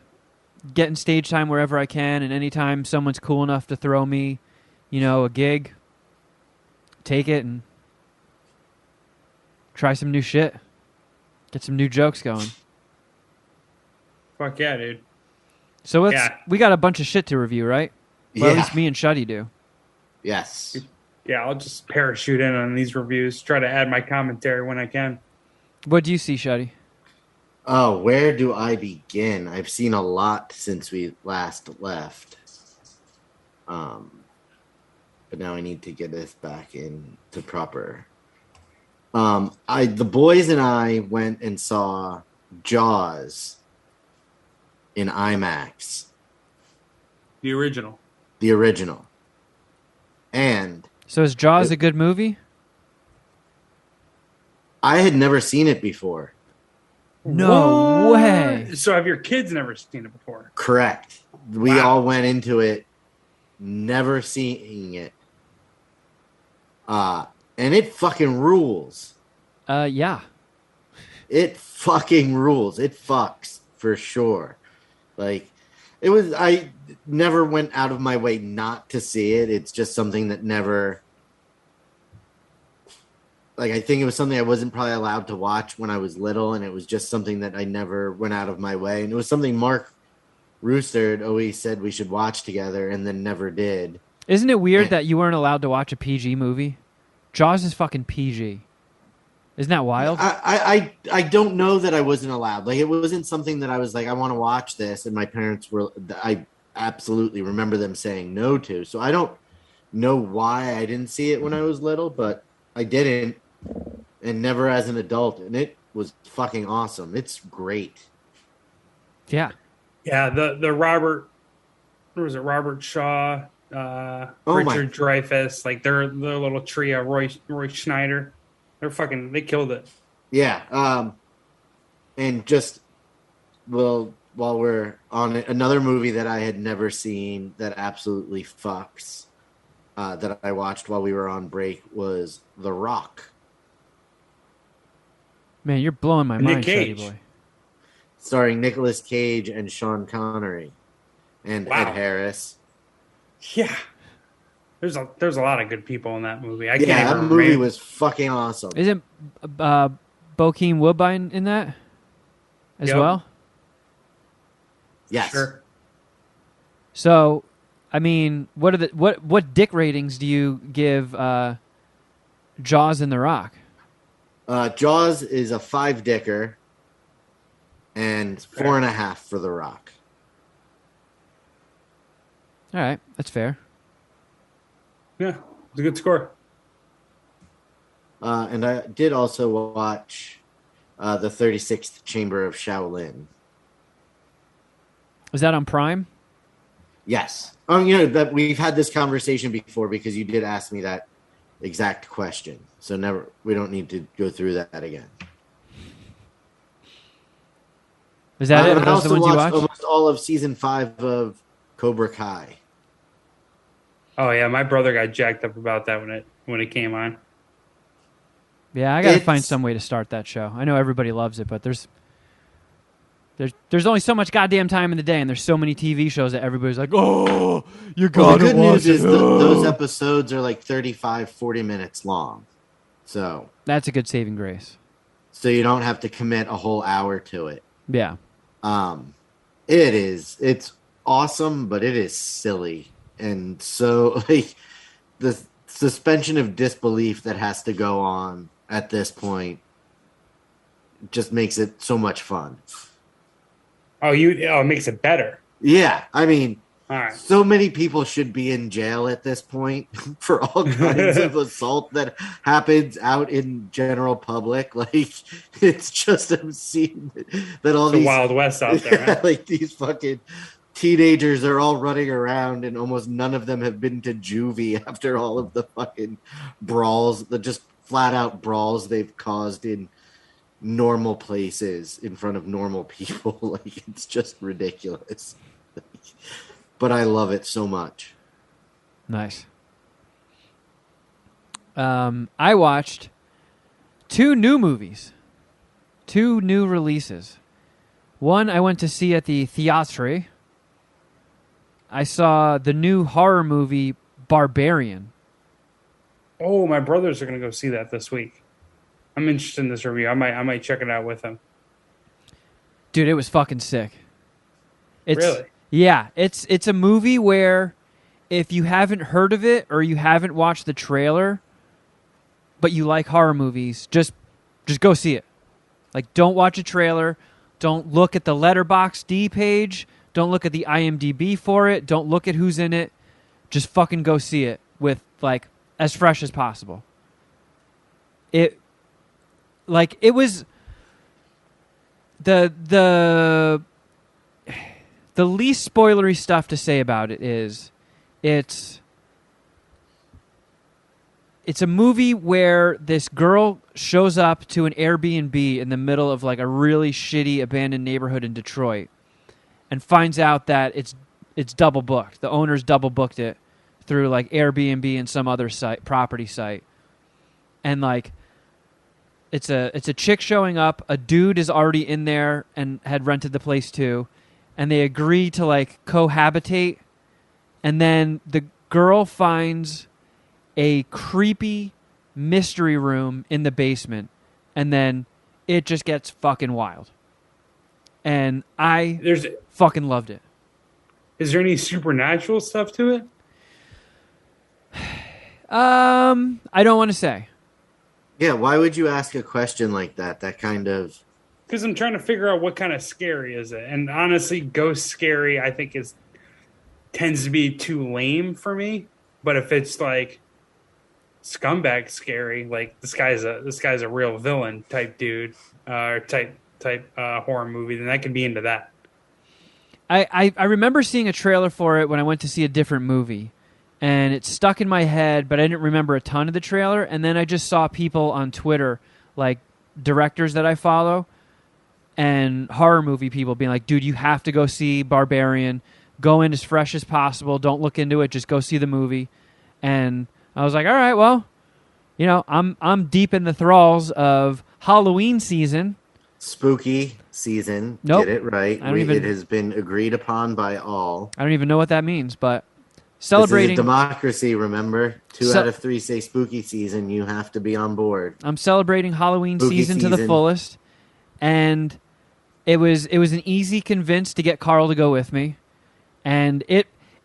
getting stage time wherever I can, and anytime someone's cool enough to throw me, a gig, take it and try some new shit. Get some new jokes going. Fuck yeah, dude. So we got a bunch of shit to review, right? Well, at least me and Shuddy do. Yes. Yeah, I'll just parachute in on these reviews, try to add my commentary when I can. What do you see, Shuddy? Oh, where do I begin? I've seen a lot since we last left. But now I need to get this back into proper. The boys and I went and saw Jaws in IMAX. The original. And so is Jaws a good movie? I had never seen it before. No way. So have your kids never seen it before? Correct. We Wow. all went into it never seeing it. And it fucking rules. Yeah. It fucking rules. It fucks for sure. Like I never went out of my way not to see it. It's just something that never, like, I think it was something I wasn't probably allowed to watch when I was little, and it was just something that I never went out of my way. And it was something Mark Rooster always said we should watch together and then never did. Isn't it weird that you weren't allowed to watch a PG movie? Jaws is fucking PG. Isn't that wild? I don't know that I wasn't allowed. Like, it wasn't something that I was like, I want to watch this, and my parents were. I absolutely remember them saying no to. So I don't know why I didn't see it when I was little, but I didn't, and never as an adult, and it was fucking awesome. It's great. Yeah. Yeah, the Robert, what was it? Robert Shaw, Richard Dreyfuss, like their little trio, Roy Schneider. They killed it. Yeah. And just, well, while we're on it, another movie that I had never seen that absolutely fucks, that I watched while we were on break was The Rock. Man, you're blowing my mind, Nick Chetty Cage. boy. Starring Nicolas Cage and Sean Connery and Wow. Ed Harris. Yeah. There's a lot of good people in that movie. I Yeah, can't that even movie remember. was fucking awesome. Isn't Bokeem Woodbine in that as Yep. well? Yes. Sure. So, I mean, what dick ratings do you give Jaws and The Rock? Jaws is a 5-dicker and 4.5 for The Rock. All right, that's fair. Yeah, it's a good score. And I did also watch the 36th Chamber of Shaolin. Was that on Prime? Yes. That we've had this conversation before because you did ask me that exact question. So we don't need to go through that again. Is that it? I Those are also the ones you watched watched? almost all of season 5 of Cobra Kai. Oh yeah, my brother got jacked up about that when it came on. Yeah, I gotta find some way to start that show. I know everybody loves it, but there's only so much goddamn time in the day, and there's so many TV shows that everybody's like, "Oh, you gotta Well, the good watch news it." is those episodes are like 35, 40 minutes long. So That's a good saving grace. so you don't have to commit a whole hour to it. Yeah. It's awesome, but it is silly. And so, like, the suspension of disbelief that has to go on at this point just makes it so much fun. It makes it better. Yeah, I mean, All right. so many people should be in jail at this point for all kinds of assault that happens out in general public. Like, it's just obscene that all It's the these Wild West out there. Huh? like these fucking teenagers are all running around, and almost none of them have been to juvie after all of the fucking brawls, the just flat out brawls they've caused in normal places in front of normal people. Like, it's just ridiculous. But I love it so much. Nice. I watched 2 new movies, 2 new releases. One I went to see at the theatre. I saw the new horror movie Barbarian. Oh, my brothers are gonna go see that this week. I'm interested in this review. I might check it out with them. Dude, it was fucking sick. Really? Yeah, it's a movie where if you haven't heard of it or you haven't watched the trailer, but you like horror movies, just go see it. Like, don't watch a trailer. Don't look at the Letterboxd page. Don't look at the IMDb for it. Don't look at who's in it. Just fucking go see it with, like, as fresh as possible. It was the least spoilery stuff to say about it is it's it's a movie where this girl shows up to an Airbnb in the middle of like a really shitty abandoned neighborhood in Detroit and finds out that it's double booked. The owners double booked it through like Airbnb and some other property site. And like it's a chick showing up, a dude is already in there and had rented the place too, and they agree to like cohabitate, and then the girl finds a creepy mystery room in the basement, and then it just gets fucking wild. And I fucking loved it. Is there any supernatural stuff to it? I don't want to say. Yeah, why would you ask a question like that? That kind of... Because I'm trying to figure out what kind of scary is it. And honestly, ghost scary, I think tends to be too lame for me. But if it's like scumbag scary, like this guy's a real villain type dude, or type horror movie, then I can be into that. I remember seeing a trailer for it when I went to see a different movie, and it stuck in my head, but I didn't remember a ton of the trailer. And then I just saw people on Twitter, like directors that I follow and horror movie people, being like, dude, you have to go see Barbarian. Go in as fresh as possible. Don't look into it. Just go see the movie. And I was like, all right, well, you know, I'm deep in the thralls of Halloween season. Spooky season. Nope. Get it right. It has been agreed upon by all. I don't even know what that means, but celebrating... This is a democracy, remember? 2 out of 3 say spooky season. You have to be on board. I'm celebrating Halloween season to the fullest, and it was an easy convince to get Carl to go with me, and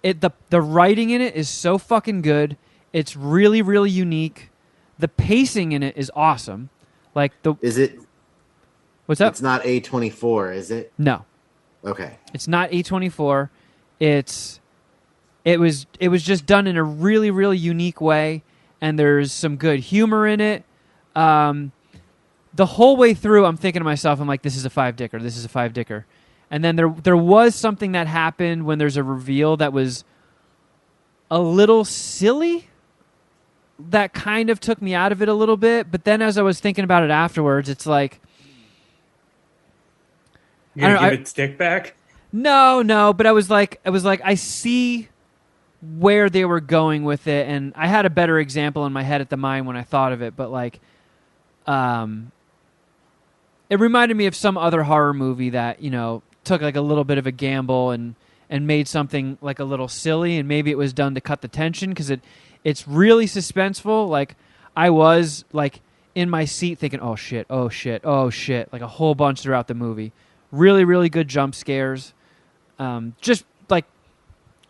the writing in it is so fucking good. It's really, really unique. The pacing in it is awesome. Is it? What's up? It's not A24, is it? No. Okay. It's not A24. It was just done in a really, really unique way, and there's some good humor in it. The whole way through, I'm thinking to myself, I'm like, this is a five-dicker, this is a five-dicker. And then there was something that happened when there's a reveal that was a little silly that kind of took me out of it a little bit. But then as I was thinking about it afterwards, it's like... You gonna give it stick back? No, but I was like, I see where they were going with it, and I had a better example in my head at the mind when I thought of it, but like, it reminded me of some other horror movie that, you know, took like a little bit of a gamble and made something like a little silly, and maybe it was done to cut the tension, because it's really suspenseful. Like, I was like in my seat thinking, oh shit, like a whole bunch throughout the movie. Really, really good jump scares. Just like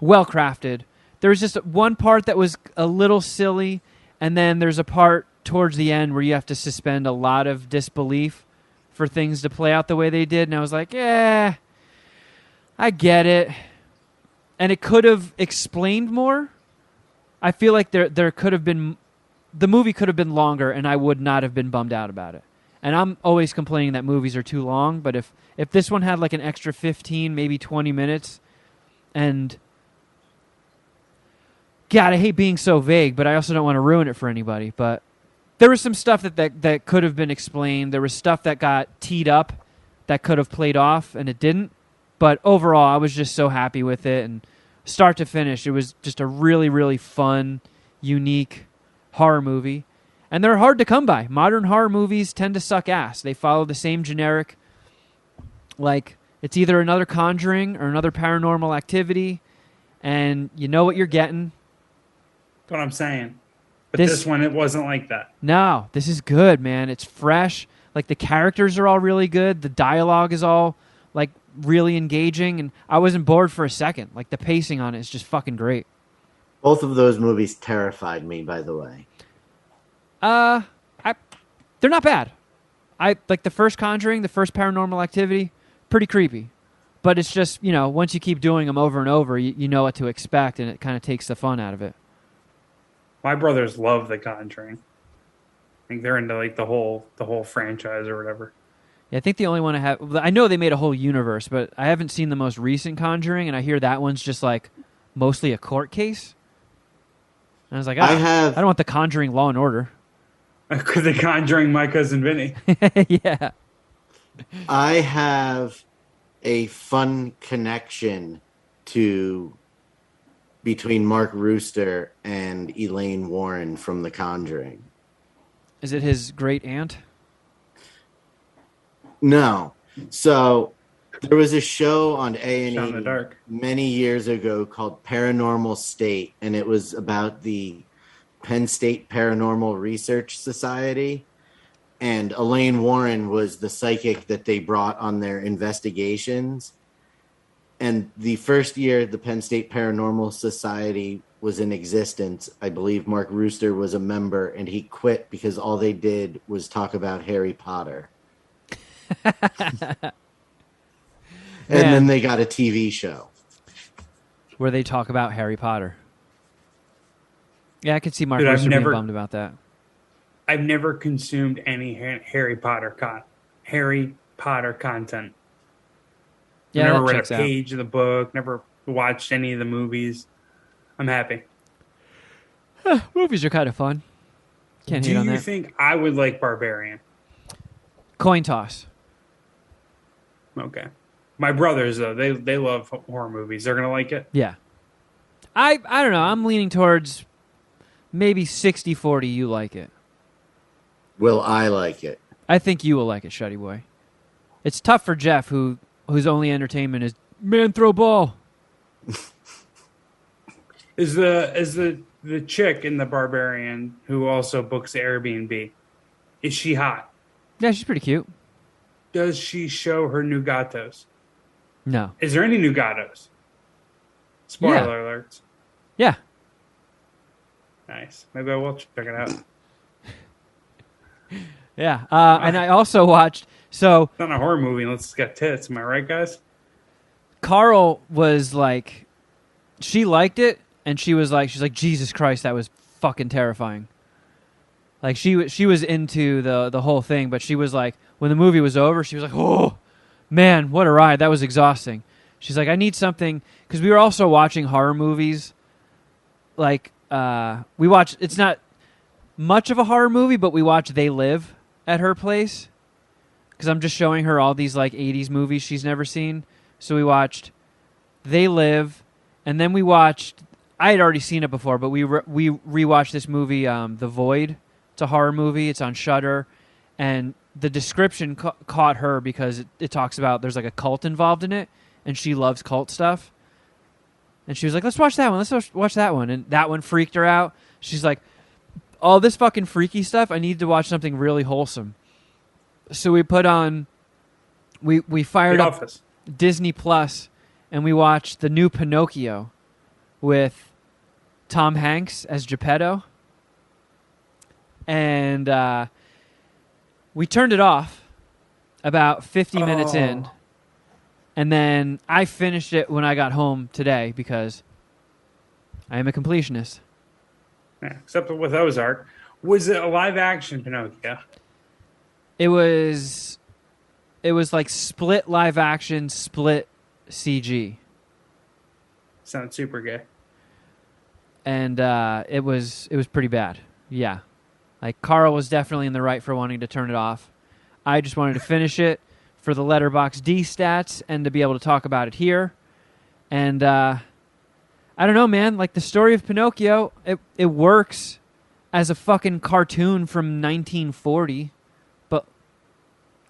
well crafted. There was just one part that was a little silly, and then there's a part towards the end where you have to suspend a lot of disbelief for things to play out the way they did. And I was like, yeah, I get it. And it could have explained more. I feel like there could have been, the movie could have been longer, and I would not have been bummed out about it. And I'm always complaining that movies are too long, but if this one had like an extra 15, maybe 20 minutes, and God, I hate being so vague, but I also don't want to ruin it for anybody, but there was some stuff that could have been explained. There was stuff that got teed up that could have played off, and it didn't. But overall, I was just so happy with it, and start to finish, it was just a really, really fun, unique horror movie. And they're hard to come by. Modern horror movies tend to suck ass. They follow the same generic, like, it's either another Conjuring or another Paranormal Activity, and you know what you're getting. That's what I'm saying. But this one, it wasn't like that. No, this is good, man. It's fresh. Like, the characters are all really good. The dialogue is all, like, really engaging, and I wasn't bored for a second. Like, the pacing on it is just fucking great. Both of those movies terrified me, by the way. They're not bad. I like the first Conjuring, the first Paranormal Activity, pretty creepy. But it's just, you know, once you keep doing them over and over, you know what to expect, and it kind of takes the fun out of it. My brothers love The Conjuring. I think they're into like the whole franchise or whatever. Yeah, I think the only one I know they made a whole universe, but I haven't seen the most recent Conjuring, and I hear that one's just like mostly a court case. And I was like, I I have don't want The Conjuring Law and Order. The Conjuring, My Cousin Vinny. Yeah. I have a fun connection to between Mark Rooster and Elaine Warren from The Conjuring. Is it his great aunt? No. So there was a show on Shot in the A&E dark. many years ago called Paranormal State, and it was about the Penn State Paranormal Research Society. And Elaine Warren was the psychic that they brought on their investigations. And the first year the Penn State Paranormal Society was in existence, I believe Mark Rooster was a member, and he quit because all they did was talk about Harry Potter. And then they got a TV show where they talk about Harry Potter. Yeah, I could see Mark Dude, Rooster being bummed about that. I've never consumed any Harry Potter content. Yeah, never that read a checks out. page of the book. Never watched any of the movies. I'm happy. Movies are kind of fun. Can't hate Do on you that. think I would like Barbarian? Coin toss. Okay. My brothers though, they love horror movies. They're gonna like it. Yeah. I don't know. I'm leaning towards maybe 60-40 you like it. Will I like it? I think you will like it, Shuddy Boy. It's tough for Geoff, whose only entertainment is man throw ball. Is the chick in the Barbarian who also books the Airbnb? Is she hot? Yeah, she's pretty cute. Does she show her new gatos? No. Is there any new gatos? Spoiler Yeah. alerts. Yeah. Nice. Maybe I will check it out. Yeah. And I also watched. So It's not a horror movie unless it's got tits. Am I right, guys? Carl was like, she liked it, and she's like, Jesus Christ, that was fucking terrifying. Like she was into the whole thing, but she was like, when the movie was over, she was like, oh man, what a ride! That was exhausting. She's like, I need something, because we were also watching horror movies. Like we watched. It's not much of a horror movie, but we watched They Live at her place, because I'm just showing her all these like 80s movies she's never seen. So we watched They Live, and then we watched. I had already seen it before, but we rewatched this movie, The Void. It's a horror movie. It's on Shudder, and the description caught her because it talks about there's like a cult involved in it, and she loves cult stuff. And she was like, let's watch that one. Let's watch that one. And that one freaked her out. She's like, all this fucking freaky stuff, I need to watch something really wholesome. So we put on, we fired The up Office. Disney Plus, and we watched the new Pinocchio with Tom Hanks as Geppetto. And we turned it off about 50 minutes in. And then I finished it when I got home today because I am a completionist. Yeah, except with Ozark. Was it a live action Pinocchio? It was like split live action, split CG. Sounds super gay. And it was pretty bad. Yeah. Like Carl was definitely in the right for wanting to turn it off. I just wanted to finish it for the Letterboxd D stats and to be able to talk about it here. And I don't know, man. Like the story of Pinocchio, it works as a fucking cartoon from 1940, but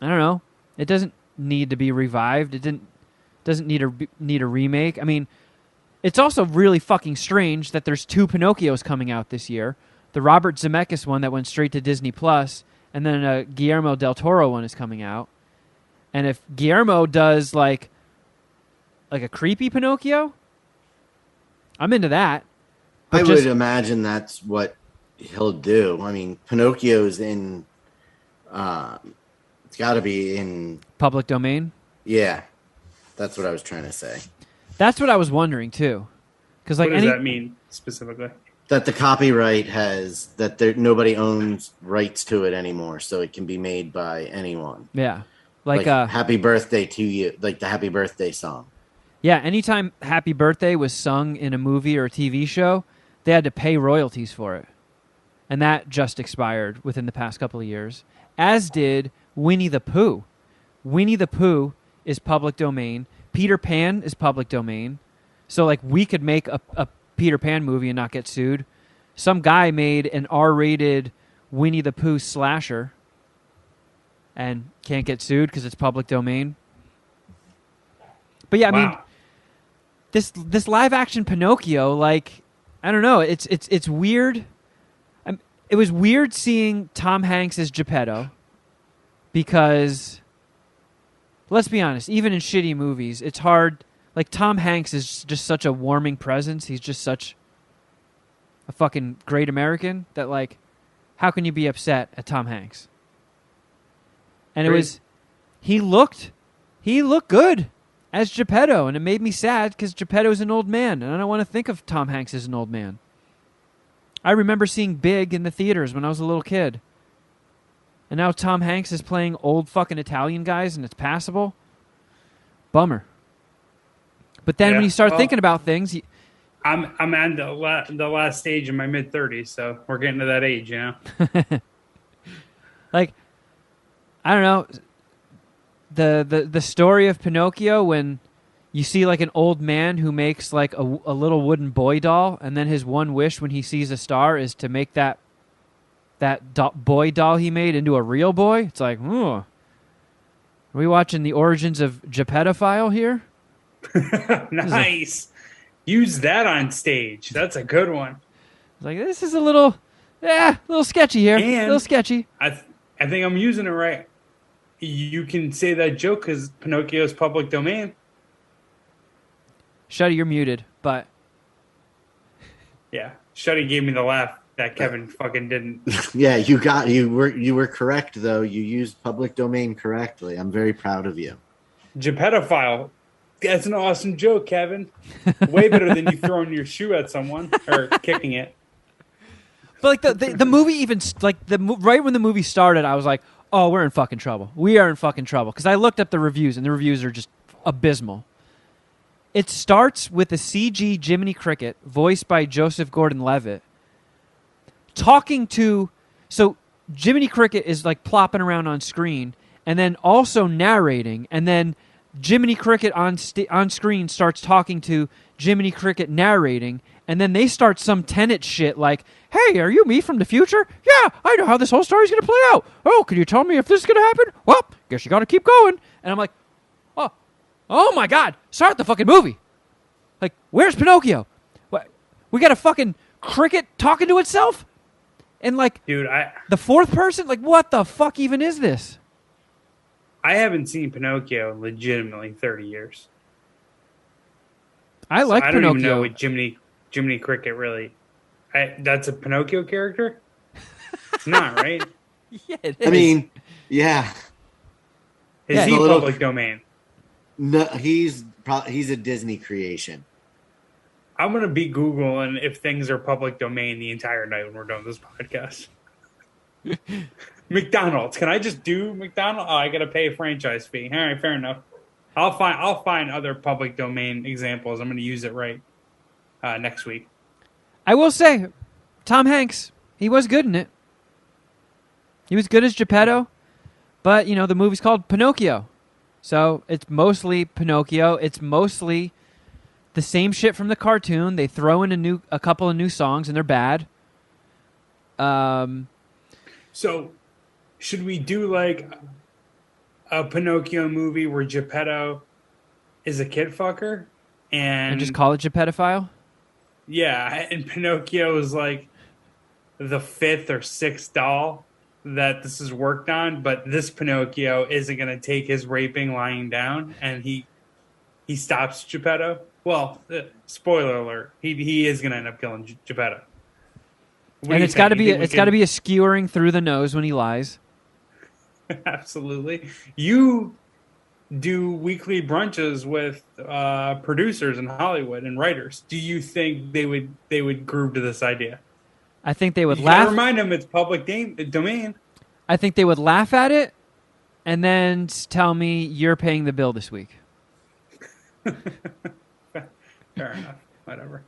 I don't know. It doesn't need to be revived. It doesn't need a remake. I mean, it's also really fucking strange that there's two Pinocchios coming out this year. The Robert Zemeckis one that went straight to Disney Plus, and then a Guillermo del Toro one is coming out. And if Guillermo does like a creepy Pinocchio, I'm into that. I would imagine that's what he'll do. I mean, Pinocchio's in. It's got to be in public domain. Yeah, that's what I was trying to say. That's what I was wondering too, because like what does that mean specifically? That the copyright nobody owns rights to it anymore, so it can be made by anyone. Yeah, like "Happy Birthday to You," like the Happy Birthday song. Yeah, anytime "Happy Birthday" was sung in a movie or a TV show, they had to pay royalties for it. And that just expired within the past couple of years, as did Winnie the Pooh. Winnie the Pooh is public domain. Peter Pan is public domain. So, like, we could make a Peter Pan movie and not get sued. Some guy made an R-rated Winnie the Pooh slasher and can't get sued because it's public domain. But yeah, I mean, this live-action Pinocchio, like, I don't know, it's weird. It was weird seeing Tom Hanks as Geppetto because, let's be honest, even in shitty movies, it's hard. Like, Tom Hanks is just such a warming presence. He's just such a fucking great American that, like, how can you be upset at Tom Hanks? And it was, he looked good as Geppetto, and it made me sad because Geppetto's an old man, and I don't want to think of Tom Hanks as an old man. I remember seeing Big in the theaters when I was a little kid. And now Tom Hanks is playing old fucking Italian guys and it's passable. Bummer. But then when you start thinking about things... I'm at the last stage in my mid-30s, so we're getting to that age, you know? Like, I don't know. The story of Pinocchio, when you see like an old man who makes like a little wooden boy doll, and then his one wish when he sees a star is to make that boy doll he made into a real boy. It's like, ooh, are we watching the origins of Geppettophile here? Nice. Use that on stage. That's a good one. It's like, this is a little sketchy here. A little sketchy. I think I'm using it right. You can say that joke because Pinocchio's public domain. Shuddy, you're muted, but... Yeah, Shuddy gave me the laugh that Kevin fucking didn't. Yeah, you were correct, though. You used public domain correctly. I'm very proud of you. Geppettophile. That's an awesome joke, Kevin. Way better than you throwing your shoe at someone or kicking it. But like the movie even like right when the movie started, I was like, "Oh, we're in fucking trouble. We are in fucking trouble." Because I looked up the reviews, and the reviews are just abysmal. It starts with a CG Jiminy Cricket, voiced by Joseph Gordon-Levitt, talking to... So Jiminy Cricket is like plopping around on screen, and then also narrating, and then Jiminy Cricket on screen starts talking to Jiminy Cricket narrating, and then they start some Tenet shit like, "Hey, are you me from the future? Yeah, I know how this whole story's going to play out. Oh, can you tell me if this is going to happen? Well, guess you got to keep going." And I'm like, oh my God, start the fucking movie. Like, where's Pinocchio? What? We got a fucking cricket talking to itself? And like, dude, the fourth person? Like, what the fuck even is this? I haven't seen Pinocchio in legitimately 30 years. I like Pinocchio. I don't even know Pinocchio. what Jiminy Cricket really... that's a Pinocchio character? It's not, right? Yeah, it is. I mean, yeah. Is he public domain? No, he's a Disney creation. I'm going to be Googling if things are public domain the entire night when we're done with this podcast. McDonald's. Can I just do McDonald's? Oh, I got to pay a franchise fee. All right, fair enough. I'll find other public domain examples. I'm going to use it right next week. I will say, Tom Hanks, he was good in it. He was good as Geppetto, but, you know, the movie's called Pinocchio. So it's mostly Pinocchio. It's mostly the same shit from the cartoon. They throw in a couple of new songs, and they're bad. So should we do like a Pinocchio movie where Geppetto is a kid fucker? And just call it Geppettophile? Yeah, and Pinocchio is like the fifth or sixth doll that this is worked on, but this Pinocchio isn't going to take his raping lying down, and he stops Geppetto. Well, spoiler alert, he is going to end up killing Geppetto. And it's got to be a skewering through the nose when he lies. Absolutely. You do weekly brunches with producers in Hollywood and writers. Do you think they would groove to this idea? I think they would you laugh. Remind them it's public domain. I think they would laugh at it and then tell me you're paying the bill this week. Fair enough. Whatever.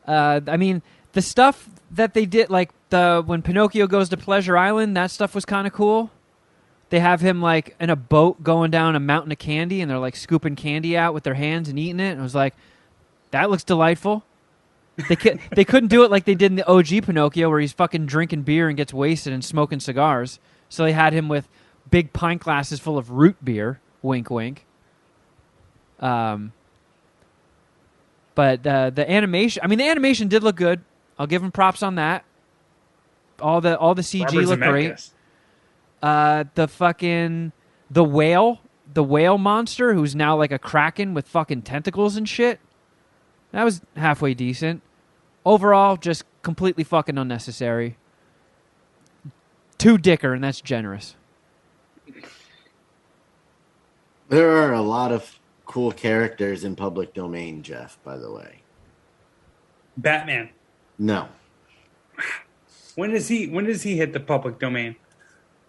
I mean, The stuff that they did, like when Pinocchio goes to Pleasure Island, that stuff was kind of cool. They have him like in a boat going down a mountain of candy, and they're like scooping candy out with their hands and eating it. And I was like, that looks delightful. They couldn't do it like they did in the OG Pinocchio, where he's fucking drinking beer and gets wasted and smoking cigars. So they had him with big pint glasses full of root beer. Wink, wink. But the animation, I mean, the animation did look good. I'll give them props on that. All the CG Robert looked great. Zemeckis. The whale monster, who's now like a kraken with fucking tentacles and shit. That was halfway decent. Overall, just completely fucking unnecessary. Too dicker, and that's generous. There are a lot of cool characters in public domain, Geoff, by the way. Batman. No. When does he hit the public domain?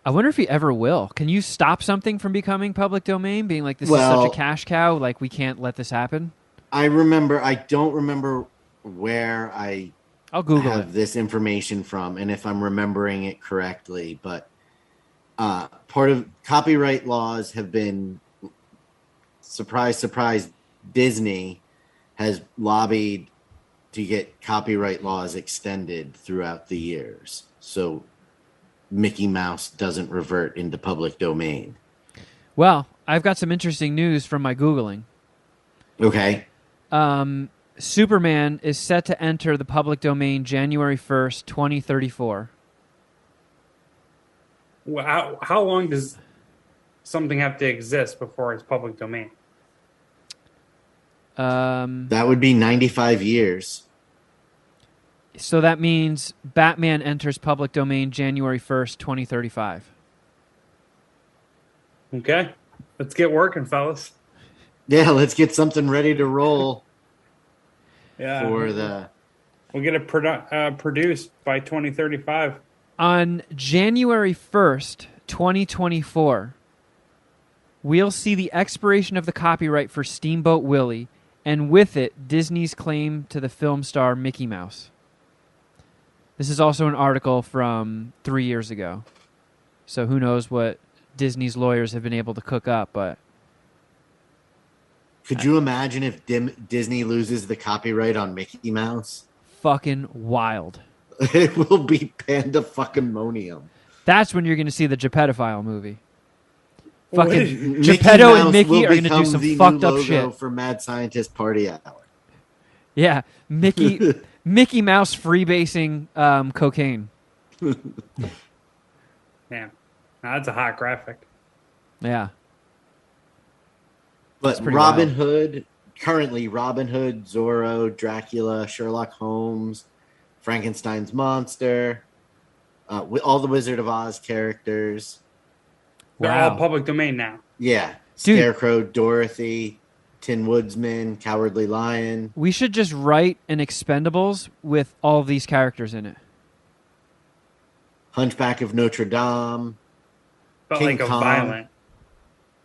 I wonder if he ever will. Can you stop something from becoming public domain? Being like, this is such a cash cow, like we can't let this happen? I don't remember where I'll Google have it. this information from, and if I'm remembering it correctly, but part of copyright laws have been, surprise, surprise, Disney has lobbied to get copyright laws extended throughout the years. So Mickey Mouse doesn't revert into public domain. Well, I've got some interesting news from my Googling. Okay. Superman is set to enter the public domain January 1st, 2034. Well, how long does something have to exist before it's public domain? That would be 95 years. So that means Batman enters public domain January 1st, 2035. Okay. Let's get working, fellas. Yeah, let's get something ready to roll. Yeah. We'll get it produced by 2035. On January 1st, 2024, we'll see the expiration of the copyright for Steamboat Willie, and with it, Disney's claim to the film star Mickey Mouse. This is also an article from 3 years ago. So who knows what Disney's lawyers have been able to cook up, but... Could you imagine if Disney loses the copyright on Mickey Mouse? Fucking wild. It will be pandemonium. That's when you're going to see the Geppettophile movie. What Fucking Mickey Geppetto Mouse and Mickey will are going to do become some the fucked new up logo shit. for Mad Scientist Party Hour. Yeah, Mickey Mouse freebasing cocaine. Man, that's a hot graphic. Yeah. But Robin Hood, currently Robin Hood, Zorro, Dracula, Sherlock Holmes, Frankenstein's monster, all the Wizard of Oz characters. They're Wow. all public domain now. Yeah. Dude. Scarecrow, Dorothy, Tin Woodsman, Cowardly Lion. We should just write an Expendables with all of these characters in it. Hunchback of Notre Dame. But King like a Kong.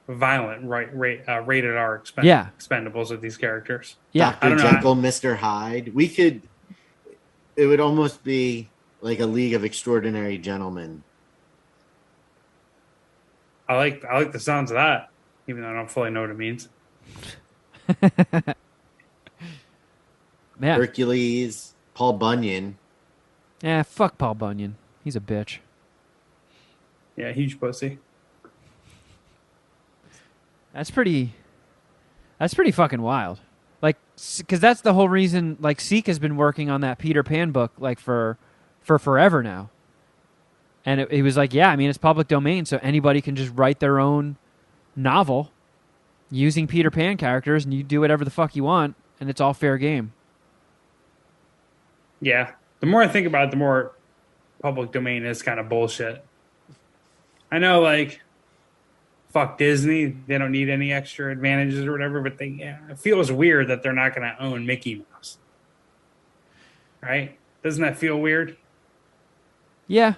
violent rated R Yeah. Expendables with these characters. Yeah. I Dr. don't know. Jekyll, Mr. Hyde. It would almost be like a League of Extraordinary Gentlemen. I like the sounds of that, even though I don't fully know what it means. Yeah. Hercules, Paul Bunyan. Yeah, fuck Paul Bunyan. He's a bitch. Yeah, huge pussy. That's pretty fucking wild. Like, because that's the whole reason, like, Seek has been working on that Peter Pan book, like, for forever now. And it was like, yeah, I mean, it's public domain, so anybody can just write their own novel using Peter Pan characters, and you do whatever the fuck you want, and it's all fair game. Yeah. The more I think about it, the more public domain is kind of bullshit. I know, like, fuck Disney. They don't need any extra advantages or whatever, but it feels weird that they're not going to own Mickey Mouse. Right? Doesn't that feel weird? Yeah.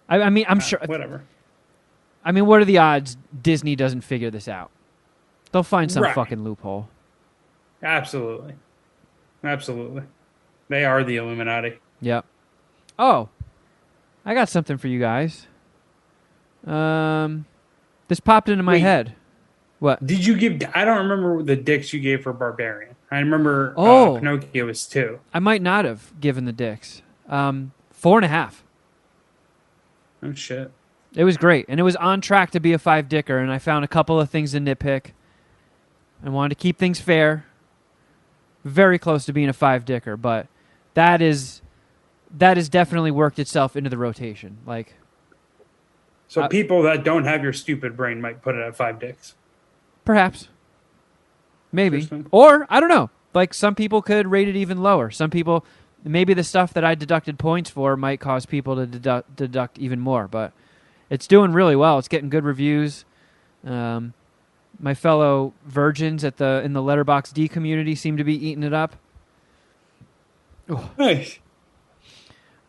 I mean, I'm sure. Whatever. I mean, what are the odds Disney doesn't figure this out? They'll find some Right. fucking loophole. Absolutely. Absolutely. They are the Illuminati. Yep. Oh, I got something for you guys. This popped into my Wait, head. What? did you give? I don't remember the dicks you gave for Barbarian. I remember Oh, Pinocchio was 2. I might not have given the dicks. 4.5. Oh shit. It was great, and it was on track to be a 5-dicker, and I found a couple of things to nitpick. I wanted to keep things fair. Very close to being a 5-dicker, but that is definitely worked itself into the rotation. Like, So people that don't have your stupid brain might put it at 5 dicks. perhaps. Maybe. Interesting. Or, I don't know. Like, some people could rate it even lower. Some people, maybe the stuff that I deducted points for might cause people to deduct even more, but it's doing really well. It's getting good reviews. My fellow virgins in the Letterboxd D community seem to be eating it up. Nice.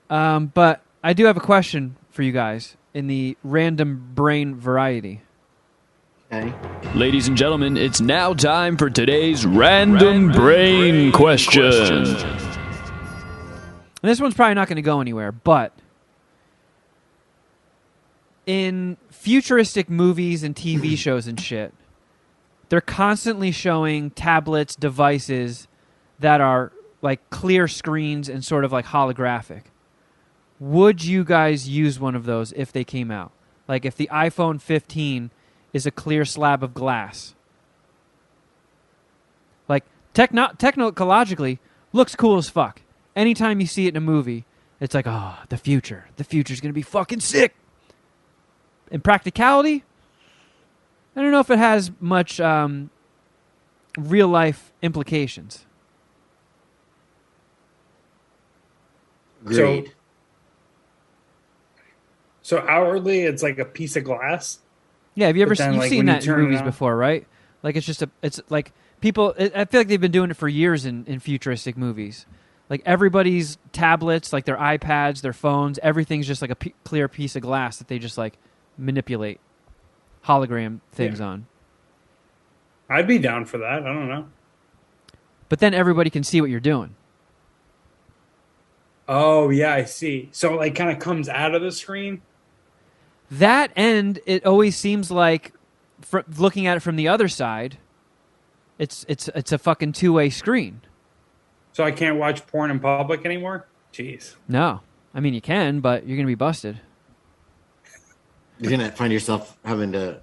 But I do have a question for you guys in the random brain variety. Okay. Ladies and gentlemen, it's now time for today's random brain question. And this one's probably not going to go anywhere, but in futuristic movies and TV shows and shit, they're constantly showing tablets, devices that are like clear screens and sort of like holographic. Would you guys use one of those if they came out? Like if the iPhone 15 is a clear slab of glass. Like technologically looks cool as fuck. Anytime you see it in a movie, it's like, oh, the future. The future's going to be fucking sick. In practicality, I don't know if it has much real life implications. Agreed. So outwardly, it's like a piece of glass. Yeah, have you ever But then, you've like, seen when you that in turn it movies on- before, right? Like it's like people. I feel like they've been doing it for years in futuristic movies. Like everybody's tablets, like their iPads, their phones, everything's just like a clear piece of glass that they just like manipulate hologram things on. I'd be down for that. I don't know. But then everybody can see what you're doing. Oh yeah, I see. So it, like kind of comes out of the screen. That end, it always seems like, looking at it from the other side, it's a fucking two-way screen. So I can't watch porn in public anymore. Jeez. No, I mean you can, but you're gonna be busted. You're gonna find yourself having to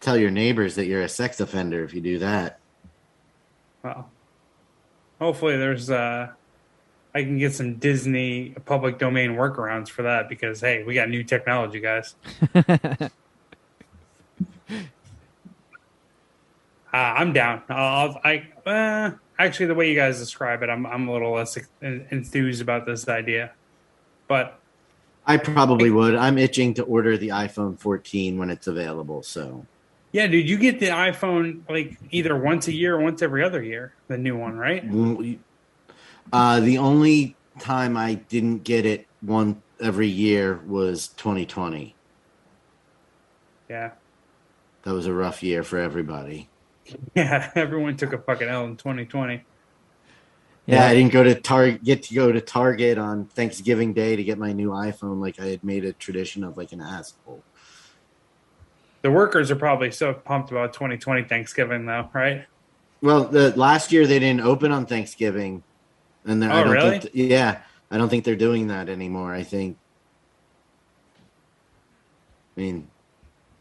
tell your neighbors that you're a sex offender if you do that. Well, hopefully there's I can get some Disney public domain workarounds for that because hey, we got new technology, guys. I'm down. Actually, the way you guys describe it, I'm a little less enthused about this idea. But I probably would. I'm itching to order the iPhone 14 when it's available. So yeah, dude, you get the iPhone like either once a year or once every other year, the new one, right? The only time I didn't get it one every year was 2020. Yeah. That was a rough year for everybody. Yeah, everyone took a fucking L in 2020. Yeah, I didn't get to go to Target on Thanksgiving Day to get my new iPhone like I had made a tradition of like an asshole. The workers are probably so pumped about 2020 Thanksgiving though, right? Well, the last year they didn't open on Thanksgiving. And Oh, really? I don't think they're doing that anymore. I mean,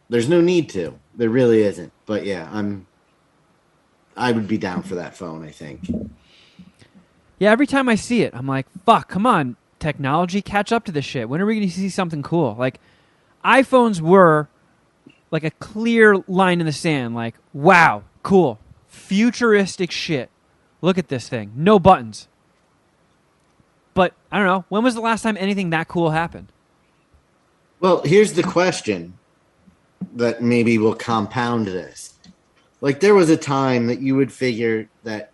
there's no need to. There really isn't. But yeah, I would be down for that phone, I think. Yeah, every time I see it, I'm like, fuck, come on, technology, catch up to this shit. When are we going to see something cool? Like, iPhones were like a clear line in the sand, like, wow, cool, futuristic shit. Look at this thing. No buttons. But, I don't know, when was the last time anything that cool happened? Well, here's the question that maybe will compound this. Like, there was a time that you would figure that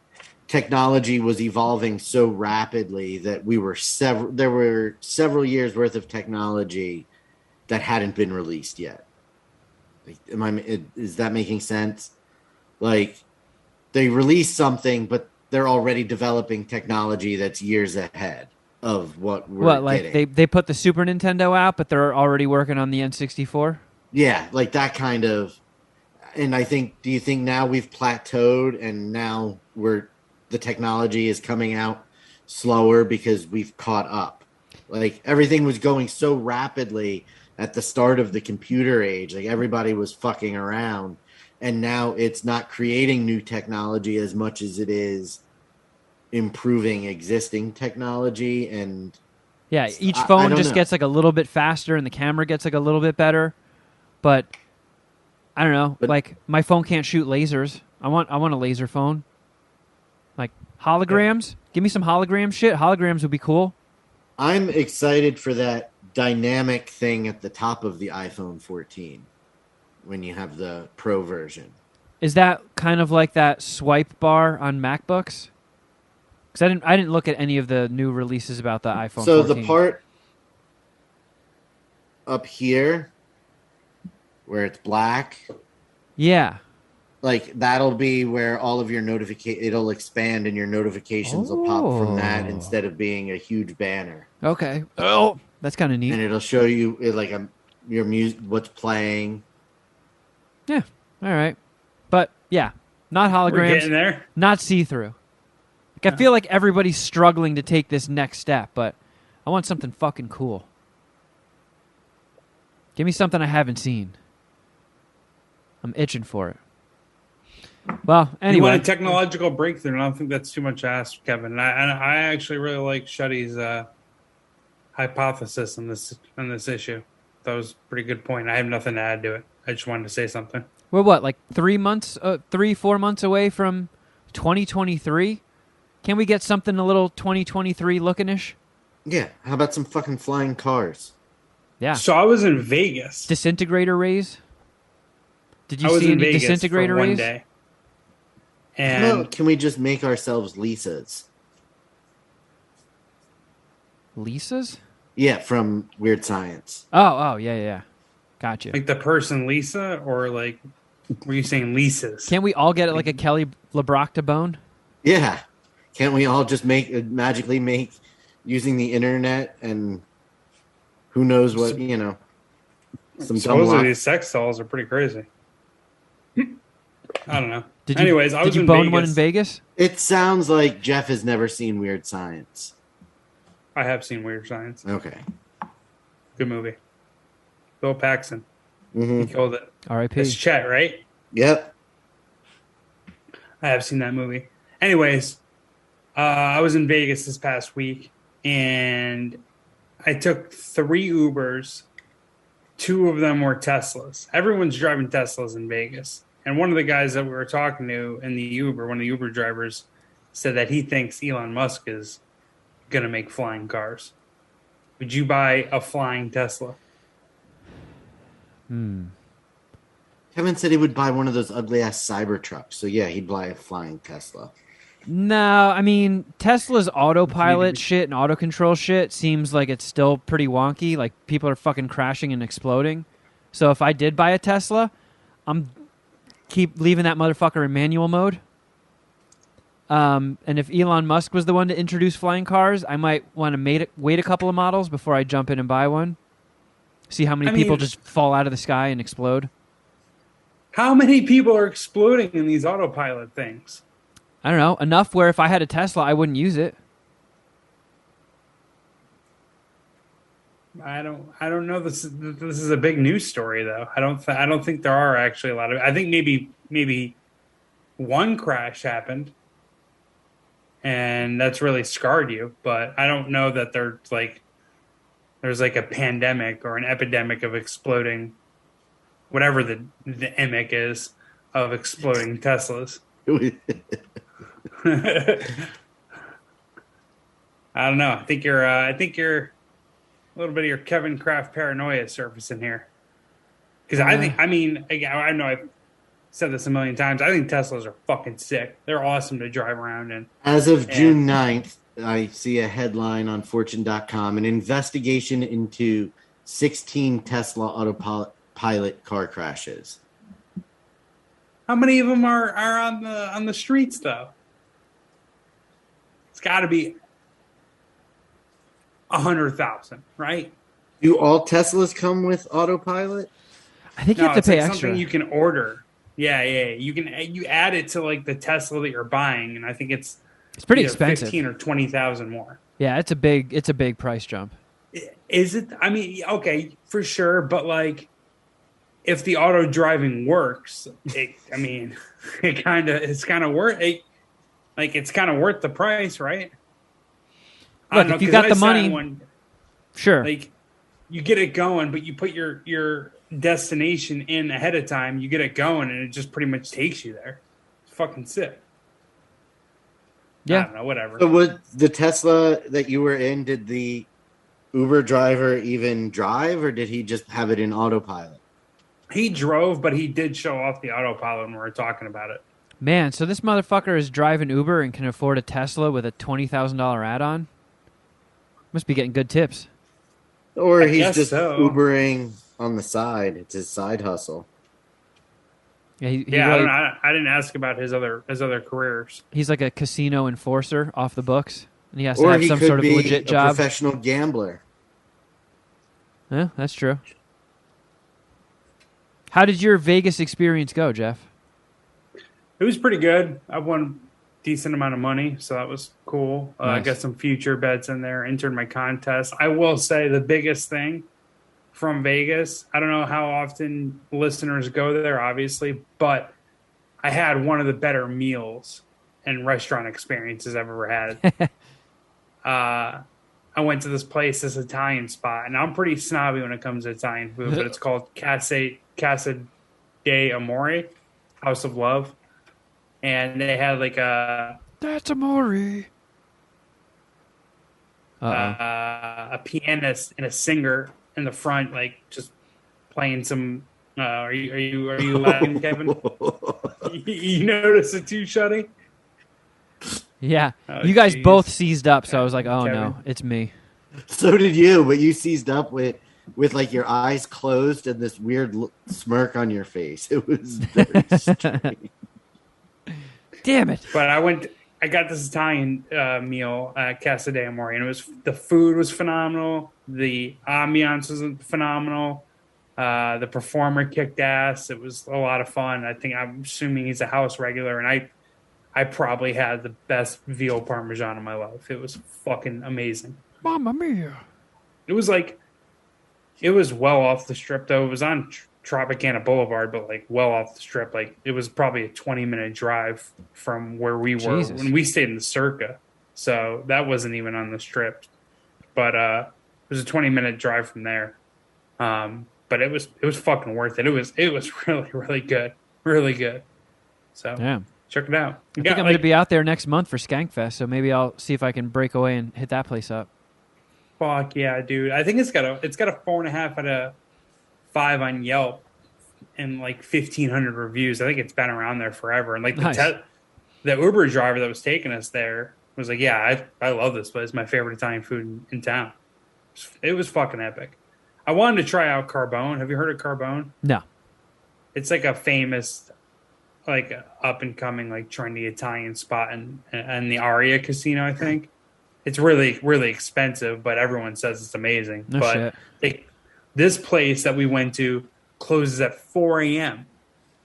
technology was evolving so rapidly that there were several years worth of technology that hadn't been released yet. Like, is that making sense? Like, they released something, but they're already developing technology that's years ahead of what we're What, like getting. they put the Super Nintendo out, but they're already working on the N64? Yeah, like that kind of. And I think, do you think now we've plateaued and now the technology is coming out slower because we've caught up? Like everything was going so rapidly at the start of the computer age, like everybody was fucking around, and now it's not creating new technology as much as it is improving existing technology. And Yeah, each I phone don't just know. gets like a little bit faster and the camera gets like a little bit better. But I don't know, But like my phone can't shoot lasers. I want a laser phone. Like holograms? Give me some hologram shit. Holograms would be cool. I'm excited for that dynamic thing at the top of the iPhone 14 when you have the Pro version. Is that kind of like that swipe bar on MacBooks? Because I didn't look at any of the new releases about the iPhone So 14. the part up here where it's black, Yeah. like that'll be where all of your it'll expand and your notifications will pop from that Oh. instead of being a huge banner. Okay. Oh, that's kind of neat. And it'll show you your music, what's playing. Yeah. All right. But yeah, not We're getting holograms, there. not see-through. Like, I feel like everybody's struggling to take this next step, but I want something fucking cool. Give me something I haven't seen. I'm itching for it. Well, You anyway. want a technological breakthrough, and I don't think that's too much to ask, Kevin. I actually really like Shuddy's hypothesis on this issue. That was a pretty good point. I have nothing to add to it. I just wanted to say something. We're what, like 4 months away from 2023? Can we get something a little 2023 looking-ish? Yeah, how about some fucking flying cars? Yeah. So I was in Vegas. Disintegrator rays? Did I you was see in any Vegas disintegrator for one rays? day. How And about, can we just make ourselves Lisas? Lisas? Yeah, from Weird Science. Oh, yeah. Gotcha. like the person Lisa, or like, were you saying Lisa's? Can't we all get it like a Kelly LeBrock bone? Yeah. Can't we all just magically make using the internet and who knows what, some dumb Supposedly lock. these sex dolls are pretty crazy. I don't know. Did you, Anyways, I was did you in bone Vegas. one in Vegas? It sounds like Geoff has never seen Weird Science. I have seen Weird Science. Okay. Good movie. Bill Paxton. Mm-hmm. He killed it. R.I.P. It's Chet, right? Yep. I have seen that movie. Anyways, I was in Vegas this past week, and I took 3 Ubers. 2 of them were Teslas. Everyone's driving Teslas in Vegas. And one of the guys that we were talking to in the Uber, one of the Uber drivers, said that he thinks Elon Musk is going to make flying cars. Would you buy a flying Tesla? Kevin said he would buy one of those ugly ass Cybertrucks. So yeah, he'd buy a flying Tesla. No, I mean, Tesla's autopilot shit and auto control shit seems like it's still pretty wonky. Like, people are fucking crashing and exploding. So if I did buy a Tesla, I'm keep leaving that motherfucker in manual mode. And if Elon Musk was the one to introduce flying cars, I might want to wait a couple of models before I jump in and buy one. See how many people just fall out of the sky and explode. How many people are exploding in these autopilot things? I don't know, enough where if I had a Tesla, I wouldn't use it. I don't know. This is a big news story, though. I don't think there are actually a lot of. I think maybe one crash happened, and that's really scarred you. But I don't know that there's like a pandemic or an epidemic of exploding, whatever the emic is, of exploding Teslas. I don't know. I think you're a little bit of your Kevin Kraft paranoia surfacing here. Because I know I've said this a million times. I think Teslas are fucking sick. They're awesome to drive around in. As of June 9th, I see a headline on Fortune.com, an investigation into 16 Tesla autopilot car crashes. How many of them are on the streets though? It's got to be 100,000, right? Do all Teslas come with autopilot? I think you No, have to it's pay like extra. something you can order. Yeah. You add it to like the Tesla that you're buying, and I think it's It's pretty either expensive. 15 or 20,000 more. Yeah, it's a big price jump. Is it? I mean, okay, for sure, but like, if the auto driving works, I mean, it's kind of worth it. Like, it's kind of worth the price, right? I Look, don't know, if you 'cause got I the sat in money, one, sure. like, you get it going, but you put your destination in ahead of time. You get it going, and it just pretty much takes you there. It's fucking sick. I Yeah. don't know, whatever. So, would the Tesla that you were in, did the Uber driver even drive, or did he just have it in autopilot? He drove, but he did show off the autopilot when we were talking about it. Man, so this motherfucker is driving Uber and can afford a Tesla with a $20,000 add-on? Must be getting good tips. Or I he's guess just so. Ubering on the side. It's his side hustle. Yeah, he Yeah, really, I didn't ask about his other careers. he's like a casino enforcer off the books, and he has to Or have he some could sort of be legit a job. professional gambler. Yeah, that's true. How did your Vegas experience go, Jeff? It was pretty good. I won a decent amount of money, so that was cool. I Nice. got some future bets in there, entered my contest. I will say the biggest thing from Vegas, I don't know how often listeners go there, obviously, but I had one of the better meals and restaurant experiences I've ever had. I went to this place, this Italian spot, and I'm pretty snobby when it comes to Italian food, but it's called Casa de Amore, House of Love. And they had like That's amore. a pianist and a singer in the front, like just playing some. Are you laughing, Kevin? You notice it too, Shuddy? Yeah. Oh, You guys geez. both seized up, so I was like, oh Kevin. no, it's me. So did you, but you seized up with like your eyes closed and this weird smirk on your face. It was very strange. Damn it. But I got this Italian meal at Casa de Amore, and the food was phenomenal. The ambiance was phenomenal. The performer kicked ass. It was a lot of fun. I'm assuming he's a house regular, and I probably had the best veal parmesan in my life. It was fucking amazing. Mamma mia. It was well off the strip, though. It was on Tropicana Boulevard, but like well off the strip. Like it was probably a 20-minute drive from where we were Jesus. when we stayed in the Circa. So that wasn't even on the strip, but it was a 20-minute drive from there. But it was fucking worth it. It was really, really good, really good. So Damn. check it out. I think I'm going to be out there next month for Skankfest, so maybe I'll see if I can break away and hit that place up. Fuck yeah, dude! I think it's got a 4.5 out of 5 on Yelp and like 1,500 reviews. I think it's been around there forever. And like Nice. the Uber driver that was taking us there was like, "Yeah, I love this place. My favorite Italian food in town." It was fucking epic. I wanted to try out Carbone. Have you heard of Carbone? No. It's like a famous, like up and coming, like trendy Italian spot in the Aria Casino, I think. It's really, really expensive, but everyone says it's amazing. No but shit. this place that we went to closes at 4 a.m.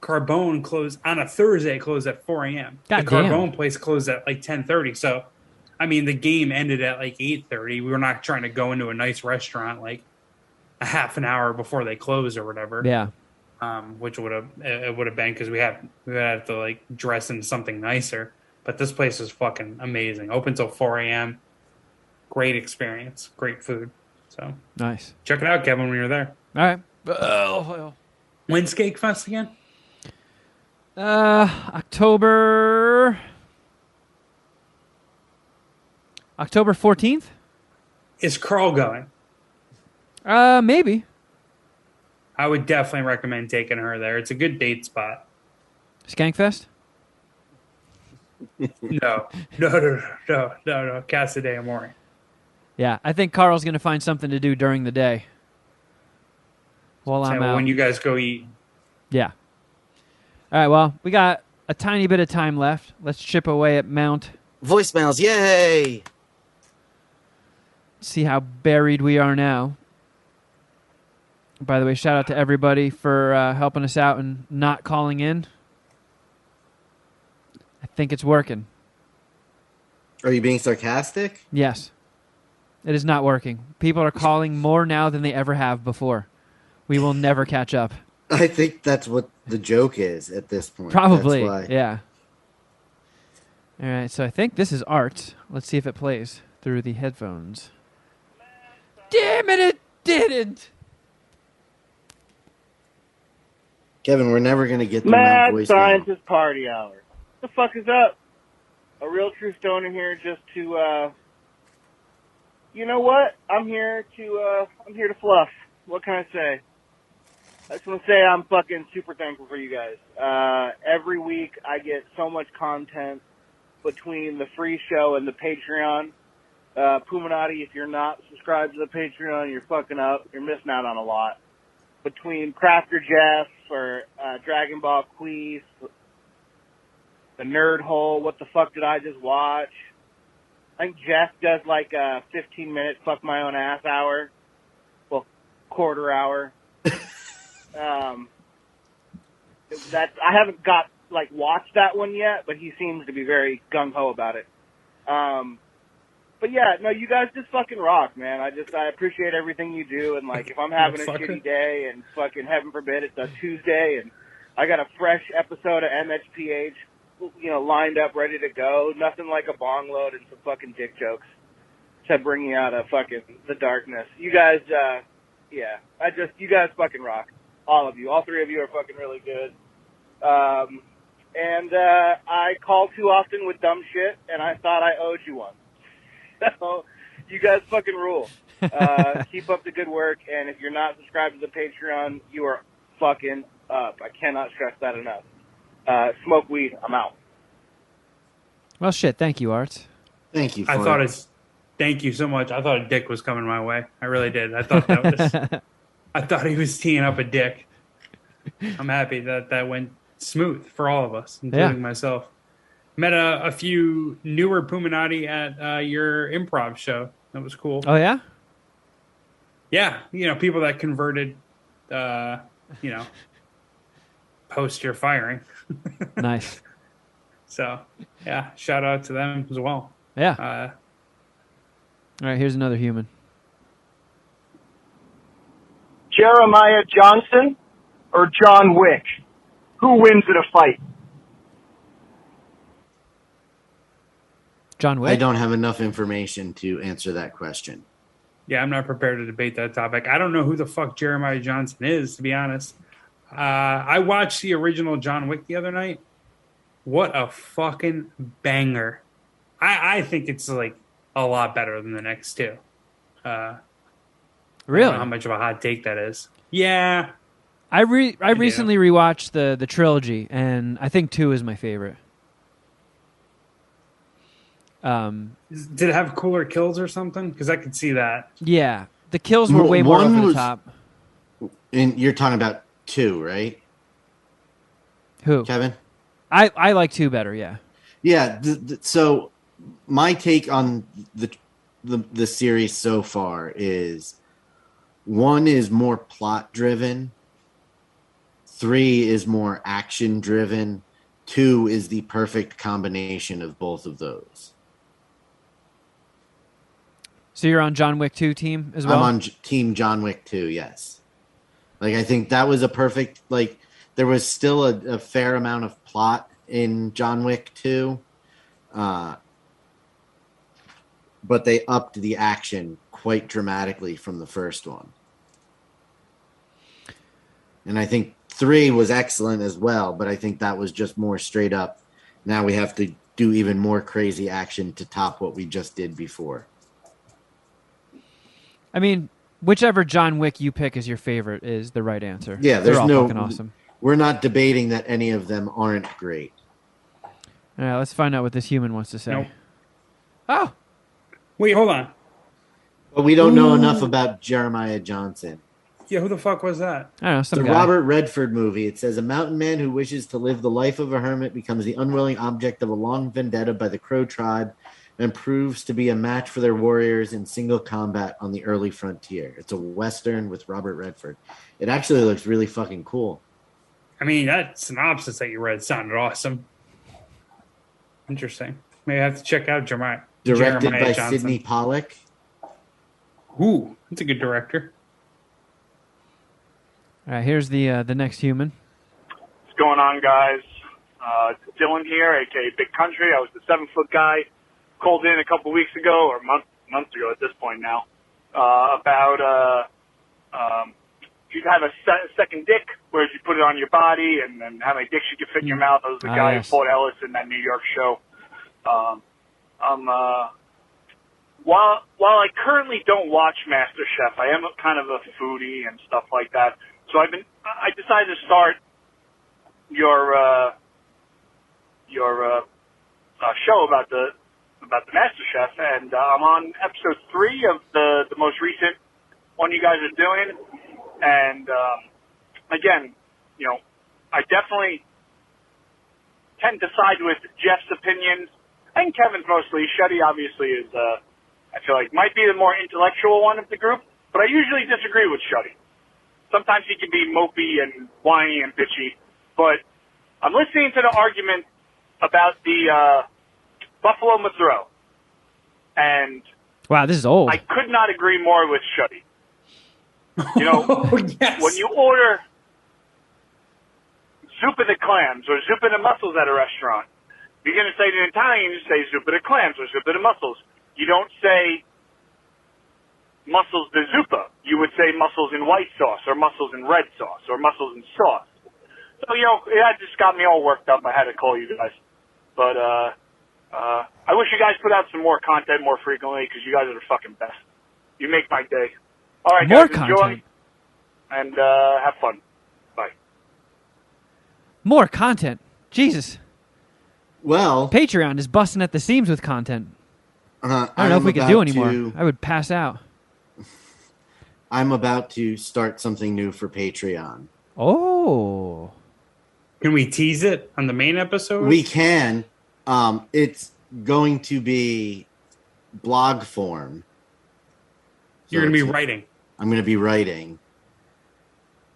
Carbone closed on a Thursday, closed at 4 a.m. The God damn. Carbone place closed at like 10:30. So, I mean, the game ended at like 8:30. We were not trying to go into a nice restaurant like a half an hour before they close or whatever. Yeah. Which would have been because we had to like dress in something nicer. But this place is fucking amazing. Open till 4 a.m. Great experience, great food. So Nice. check it out, Kevin, when you're there. All right. Oh, When's Cake Fest again? October 14th? Is Carl going? Maybe. I would definitely recommend taking her there. It's a good date spot. Skankfest? No. Casa de Amore. Yeah, I think Carl's going to find something to do during the day while I'm out. When you guys go eat. Yeah. All right, well, we got a tiny bit of time left. Let's chip away at Mount Voicemails, yay! See how buried we are now. By the way, shout out to everybody for helping us out and not calling in. I think it's working. Are you being sarcastic? Yes. It is not working. People are calling more now than they ever have before. We will never catch up. I think that's what the joke is at this point. Probably. That's why. Yeah. All right, so I think this is art. Let's see if it plays through the headphones. Damn it didn't! Kevin, we're never going to get the Mad voicemail. Scientist Party Hour. What the fuck is up? A real true stoner here just to, you know what? I'm here to fluff. What can I say? I just want to say I'm fucking super thankful for you guys. Every week I get so much content between the free show and the Patreon. Puminati, if you're not subscribed to the Patreon, you're fucking up. You're missing out on a lot. Between Crafter Geoff or Dragon Ball Queef, the Nerd Hole, what the fuck did I just watch? I think Geoff does like a 15-minute fuck my own ass hour. Well, quarter hour. That I haven't watched that one yet, but he seems to be very gung-ho about it. But yeah, no, you guys just fucking rock, man. I appreciate everything you do, and like, if I'm having a shitty day and fucking heaven forbid it's a Tuesday and I got a fresh episode of MHPH, lined up, ready to go, nothing like a bong load and some fucking dick jokes to bring you out of fucking the darkness. You guys, you guys fucking rock. All of you. All three of you are fucking really good. And I call too often with dumb shit, and I thought I owed you one. So, you guys fucking rule. Keep up the good work, and if you're not subscribed to the Patreon, you are fucking up. I cannot stress that enough. Smoke weed. I'm out. Well, shit. Thank you, Art. Thank you. Thank you so much. I thought a dick was coming my way. I really did. I thought that was. I thought he was teeing up a dick. I'm happy that went smooth for all of us, including myself. Met a few newer Puminati at your improv show. That was cool. Oh, yeah? Yeah. People that converted, post your firing. Nice. So, yeah, shout out to them as well. Yeah. All right, here's another human. Jeremiah Johnson or John Wick? Who wins in a fight? John Wick? I don't have enough information to answer that question. Yeah, I'm not prepared to debate that topic. I don't know who the fuck Jeremiah Johnson is, to be honest. I watched the original John Wick the other night. What a fucking banger. I think it's like a lot better than the next two. Really? I don't know how much of a hot take that is. Yeah. I recently rewatched the trilogy, and I think 2 is my favorite. Did it have cooler kills or something? Because I could see that. Yeah. The kills were way more over the top. And you're talking about 2, right? Who? Kevin? I like 2 better, yeah. Yeah, so my take on the series so far is 1 is more plot driven, 3 is more action driven, 2 is the perfect combination of both of those. So you're on John Wick 2 team as well? I'm on team John Wick 2, yes. Like, I think that was a perfect, like, there was still a fair amount of plot in John Wick 2. But they upped the action quite dramatically from the first one. And I think 3 was excellent as well, but I think that was just more straight up. Now we have to do even more crazy action to top what we just did before. I mean, whichever John Wick you pick as your favorite is the right answer. Yeah, They're all fucking awesome. We're not debating that any of them aren't great. All right, let's find out what this human wants to say. Nope. Oh. Wait, hold on. But we don't know enough about Jeremiah Johnson. Yeah, who the fuck was that? I don't know, It's some a guy. Robert Redford movie. It says a mountain man who wishes to live the life of a hermit becomes the unwilling object of a long vendetta by the Crow tribe and proves to be a match for their warriors in single combat on the early frontier. It's a Western with Robert Redford. It actually looks really fucking cool. I mean, that synopsis that you read sounded awesome. Interesting. Maybe I have to check out Jeremiah. Directed Jeremiah by Johnson. Sidney Pollack. Ooh, that's a good director. All right, here's the next human. What's going on, guys? Dylan here, aka Big Country. I was the 7-foot guy. Called in a couple weeks ago, or months ago at this point now, about if you have a second dick, where you put it on your body, and how many dicks you can fit in your mouth. I was the guy who fought Ellis in that New York show. While I currently don't watch MasterChef, I am kind of a foodie and stuff like that. So I decided to start your show about the MasterChef, and I'm on episode 3 of the most recent one you guys are doing. And again, I definitely tend to side with Jeff's opinions, and Kevin's mostly. Shuddy obviously is, I feel like, might be the more intellectual one of the group, but I usually disagree with Shuddy. Sometimes he can be mopey and whiny and bitchy, but I'm listening to the argument about the Buffalo Mozzarella, and wow, this is old. I could not agree more with Shuddy. Yes. When you order zuppa de clams or zuppa de mussels at a restaurant, if you're going to say it in Italian, you say zuppa de clams or zuppa de mussels. You don't say mussels de zuppa. You would say mussels in white sauce or mussels in red sauce or mussels in sauce. So, that just got me all worked up. I had to call you guys. But I wish you guys put out some more content more frequently because you guys are the fucking best. You make my day. All right, More guys, enjoy content. and have fun. Bye. More content. Jesus. Well, Patreon is busting at the seams with content. I I don't know if we could do anymore. I would pass out. I'm about to start something new for Patreon. Oh. Can we tease it on the main episode? We can. It's going to be blog form. You're going to be writing. I'm going to be writing.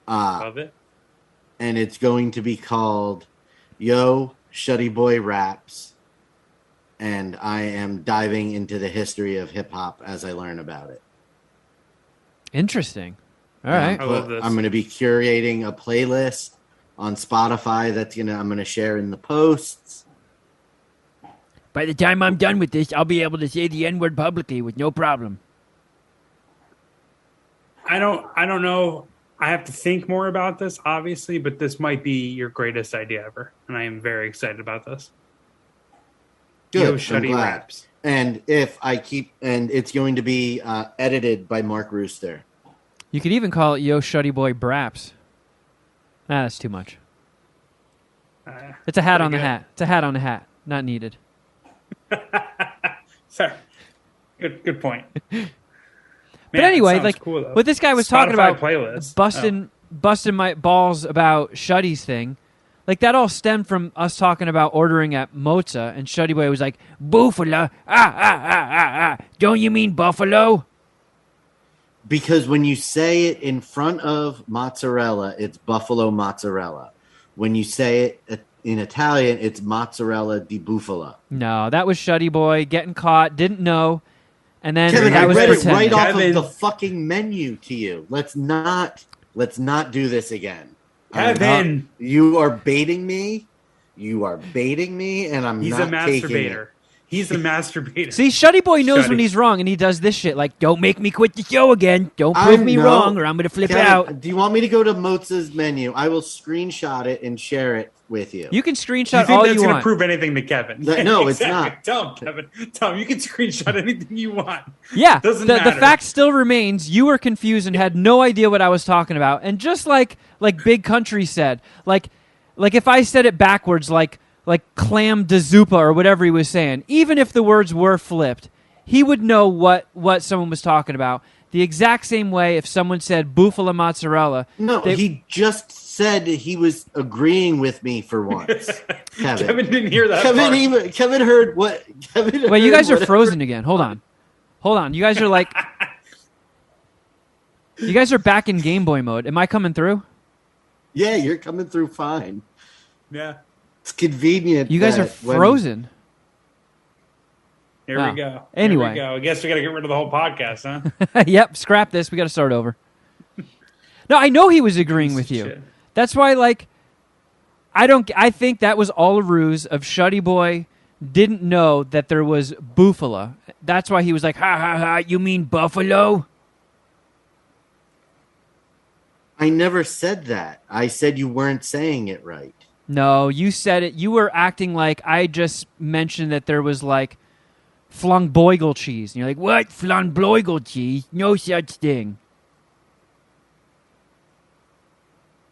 Love it. And it's going to be called Yo Shuddy Boy Raps. And I am diving into the history of hip hop as I learn about it. Interesting. All right. I love this. I'm going to be curating a playlist on Spotify I'm going to share in the posts. By the time I'm done with this, I'll be able to say the N-word publicly with no problem. I don't know. I have to think more about this, obviously, but this might be your greatest idea ever, and I am very excited about this. Good. Yo, I'm Shuddy glad. Raps. And it's going to be edited by Mark Rooster. You could even call it Yo Shuddy Boy Braps. That's too much. It's a hat on the hat. It's a hat on the hat. Not needed. Sorry. Good point. But anyway, like cool, what this guy was talking Spotify about, playlist. busting my balls about Shuddy's thing, like that all stemmed from us talking about ordering at Moza, and Shuddy Boy was like, "Buffalo, don't you mean buffalo?" Because when you say it in front of mozzarella, it's buffalo mozzarella. When you say it in Italian, it's mozzarella di bufala. No, that was Shuddy Boy getting caught, didn't know, and then Kevin, that I was read it pretending. right off Kevin. of the fucking menu to you. Let's not do this again. Kevin. You are baiting me. You are baiting me, and I'm He's not a taking it. masturbator. He's a masturbator. See, Shuddy Boy knows when Shuddy. he's wrong, and he does this shit like, "Don't make me quit the show again. Don't prove me know. wrong, or I'm gonna flip Kevin, out." Do you want me to go to Moza's menu? I will screenshot it and share it with you. You can Do you screenshot think all that's you going to want. prove anything to Kevin? No, it's Exactly. not. Tell him, Kevin. Tell him you can screenshot anything you want. Yeah, Doesn't the matter. fact still remains you were confused and had no idea what I was talking about. And just like Big Country said, like if I said it backwards, like clam de zuppa or whatever he was saying, even if the words were flipped, he would know what someone was talking about. the exact same way if someone said Bufala mozzarella. No, he just said he was agreeing with me for once. Kevin didn't hear that. Kevin heard what? Wait, you guys are frozen again. Hold on. You guys are like, you guys are back in Game Boy mode. Am I coming through? Yeah, you're coming through fine. Yeah, it's convenient. You guys are frozen. Here we go. Anyway, I guess we got to get rid of the whole podcast, huh? Yep, scrap this. We got to start over. No, I know he was agreeing with you. Shit. That's why, like, I think that was all a ruse of Shuddy Boy didn't know that there was Bufala. That's why he was like, ha ha ha, you mean buffalo? I never said that. I said you weren't saying it right. No, you said it. You were acting like I just mentioned that there was, like, Flamboygle cheese. And you're like, what? Flamboygle cheese? No such thing.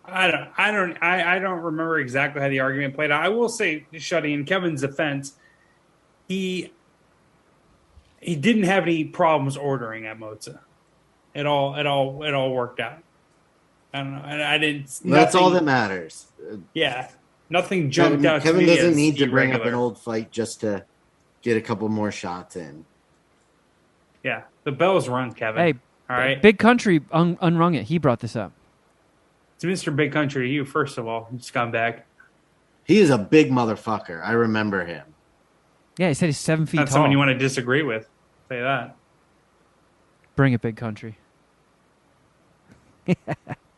I don't remember exactly how the argument played out. I will say, Shuddy, in Kevin's defense, he didn't have any problems ordering at Mozza. It all worked out. I don't know. I didn't. That's all that matters. Yeah, nothing jumped out. Kevin to me doesn't as need to bring up irregular. an old fight just to get a couple more shots in. Yeah, the bell's rung, Kevin. Hey, all right. Big Country unrung it. He brought this up. It's Mr. Big Country to you, first of all, you scumbag. He is a big motherfucker. I remember him. Yeah, he said he's 7 feet Not tall. someone you want to disagree with. Say that. Bring it, Big Country.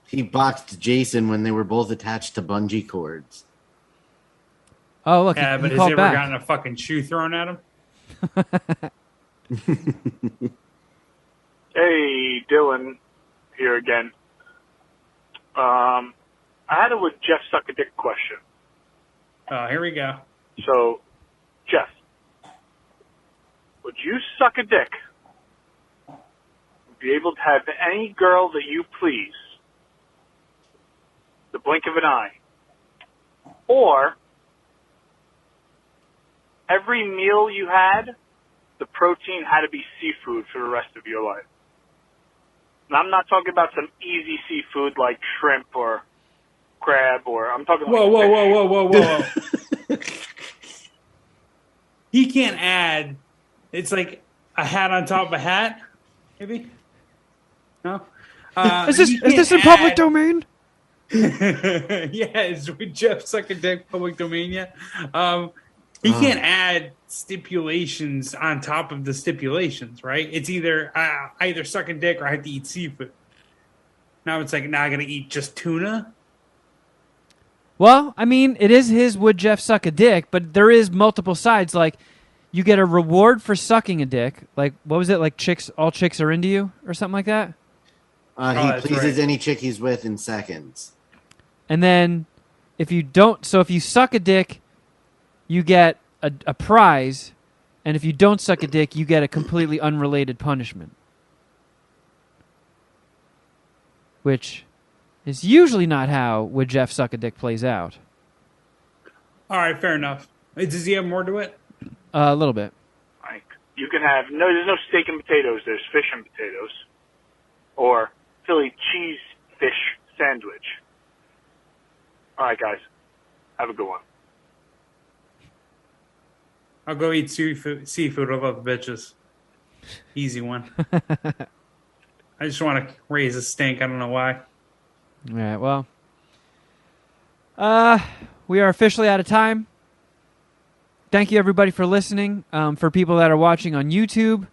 He boxed Jason when they were both attached to bungee cords. Oh, look, Yeah, he but has he called ever back. gotten a fucking shoe thrown at him? Hey, Dylan here again. I had a with Geoff suck a dick question. Oh, here we go. So, Geoff, would you suck a dick? Be able to have any girl that you please, the blink of an eye, or every meal you had, the protein had to be seafood for the rest of your life. And I'm not talking about some easy seafood like shrimp or crab, or I'm talking like Whoa. He can't add. It's like a hat on top of a hat, maybe? No? Is this in public domain? Yeah, is with Geoff suck a dick public domain yet? He can't add stipulations on top of the stipulations, right? It's either I either suck a dick or I have to eat seafood. Now it's like, now I gotta eat just tuna? Well, I mean, it is his would Geoff suck a dick, but there is multiple sides. Like, you get a reward for sucking a dick. Like, what was it? Like, all chicks are into you or something like that? He pleases any chick he's with in seconds. And then if you suck a dick, you get a prize. And if you don't suck a dick, you get a completely unrelated punishment. Which is usually not how would Geoff suck a dick plays out. All right, fair enough. Does he have more to it? A little bit. Like, you can have there's no steak and potatoes. There's fish and potatoes, or Philly cheese fish sandwich. All right, guys, have a good one. I'll go eat seafood with other bitches. Easy one. I just want to raise a stink. I don't know why. All right, well. We are officially out of time. Thank you, everybody, for listening. For people that are watching on YouTube,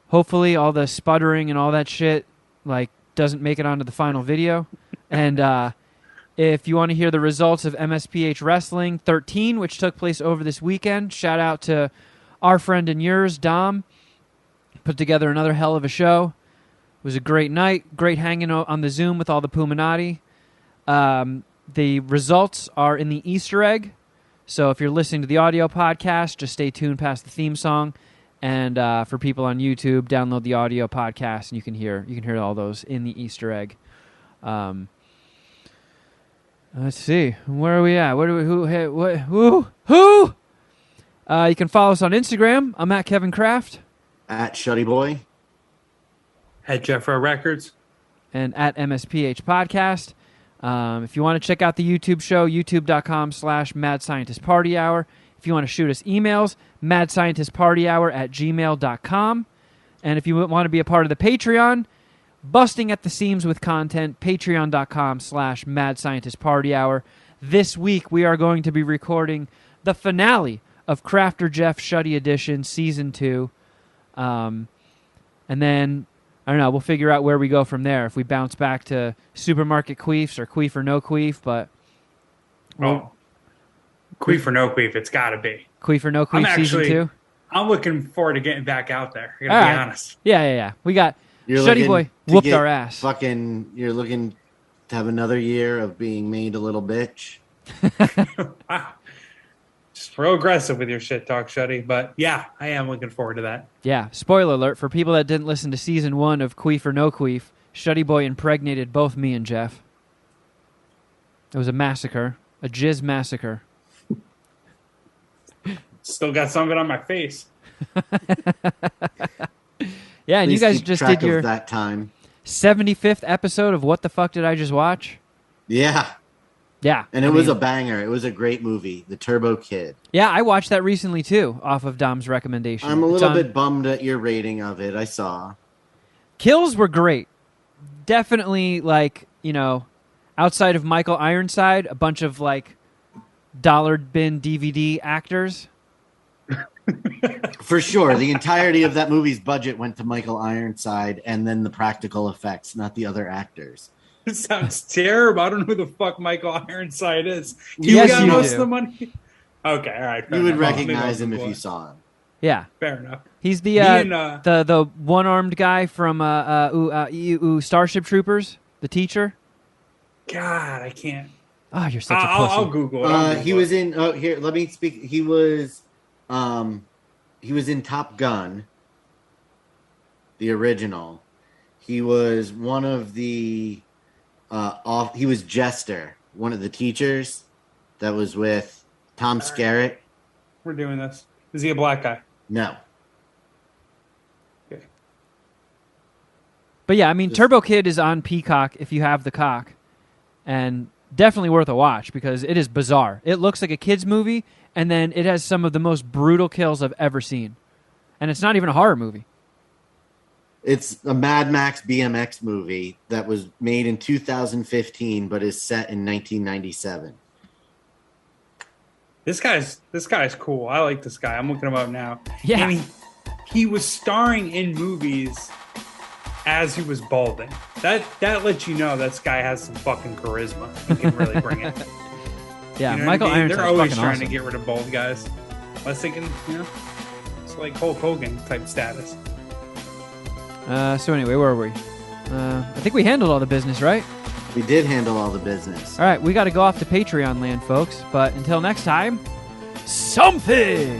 hopefully all the sputtering and all that shit doesn't make it onto the final video. And if you want to hear the results of MSPH Wrestling 13, which took place over this weekend, shout out to our friend and yours, Dom. Put together another hell of a show. It was a great night. Great hanging on the Zoom with all the Puminati. The results are in the Easter egg. So if you're listening to the audio podcast, just stay tuned past the theme song. And for people on YouTube, download the audio podcast, and you can hear all those in the Easter egg. Let's see, where are we at? Who? You can follow us on Instagram. I'm at Kevin Kraft. At Shuddy Boy. At Jeffro Records. And at MSPH Podcast. If you want to check out the YouTube show, youtube.com/Mad Scientist Party Hour. If you want to shoot us emails, madscientistpartyhour@gmail.com. And if you want to be a part of the Patreon, busting at the seams with content, patreon.com/Mad Scientist Party Hour. This week we are going to be recording the finale of Crafter Geoff Shuddy Edition Season 2. And then, I don't know, we'll figure out where we go from there. If we bounce back to Supermarket Queefs or Queef or No Queef, but... Queef or No Queef, it's got to be. Queef or No Queef Season 2? I'm looking forward to getting back out there. I gotta be honest. Yeah. We got Shuddy Boy whooped our ass. You're looking to have another year of being made a little bitch. Wow. Just real aggressive with your shit talk, Shuddy. But yeah, I am looking forward to that. Yeah. Spoiler alert, for people that didn't listen to Season 1 of Queef or No Queef, Shuddy Boy impregnated both me and Geoff. It was a massacre. A jizz massacre. Still got some of it on my face. Yeah, and Please you guys keep just track did your of that time. 75th episode of What the Fuck Did I Just Watch? Yeah. Yeah. And it was a banger. It was a great movie, The Turbo Kid. Yeah, I watched that recently too, off of Dom's recommendation. I'm a little bit bummed at your rating of it. I saw. Kills were great. Definitely, outside of Michael Ironside, a bunch of, dollar bin DVD actors. For sure. The entirety of that movie's budget went to Michael Ironside and then the practical effects, not the other actors. It sounds terrible. I don't know who the fuck Michael Ironside is. Yes, got you most do. of the money. Okay, all right. You would recognize him if you saw him. Yeah. Fair enough. He's the the one-armed guy from Starship Troopers, the teacher. God, I can't. Oh, you're such a pussy. I'll Google it. He was in. Oh, here, let me speak. He was in Top Gun, the original. He was one of the. He was Jester, one of the teachers, that was with Tom Skerritt. We're doing this. Is he a black guy? No. Okay. But yeah, I mean, Turbo Kid is on Peacock if you have the cock, and definitely worth a watch because it is bizarre. It looks like a kid's movie, and then it has some of the most brutal kills I've ever seen. And it's not even a horror movie. It's a Mad Max BMX movie that was made in 2015, but is set in 1997. This guy's cool. I like this guy. I'm looking him up now. Yeah. And he was starring in movies as he was balding. That lets you know this guy has some fucking charisma. He can really bring it. Yeah, You know Michael what I mean? Ironside's They're always fucking trying awesome. to get rid of bald guys. Unless they can, it's like Hulk Hogan type status. So anyway, where were we? I think we handled all the business, right? We did handle all the business. All right, we got to go off to Patreon land, folks. But until next time, something!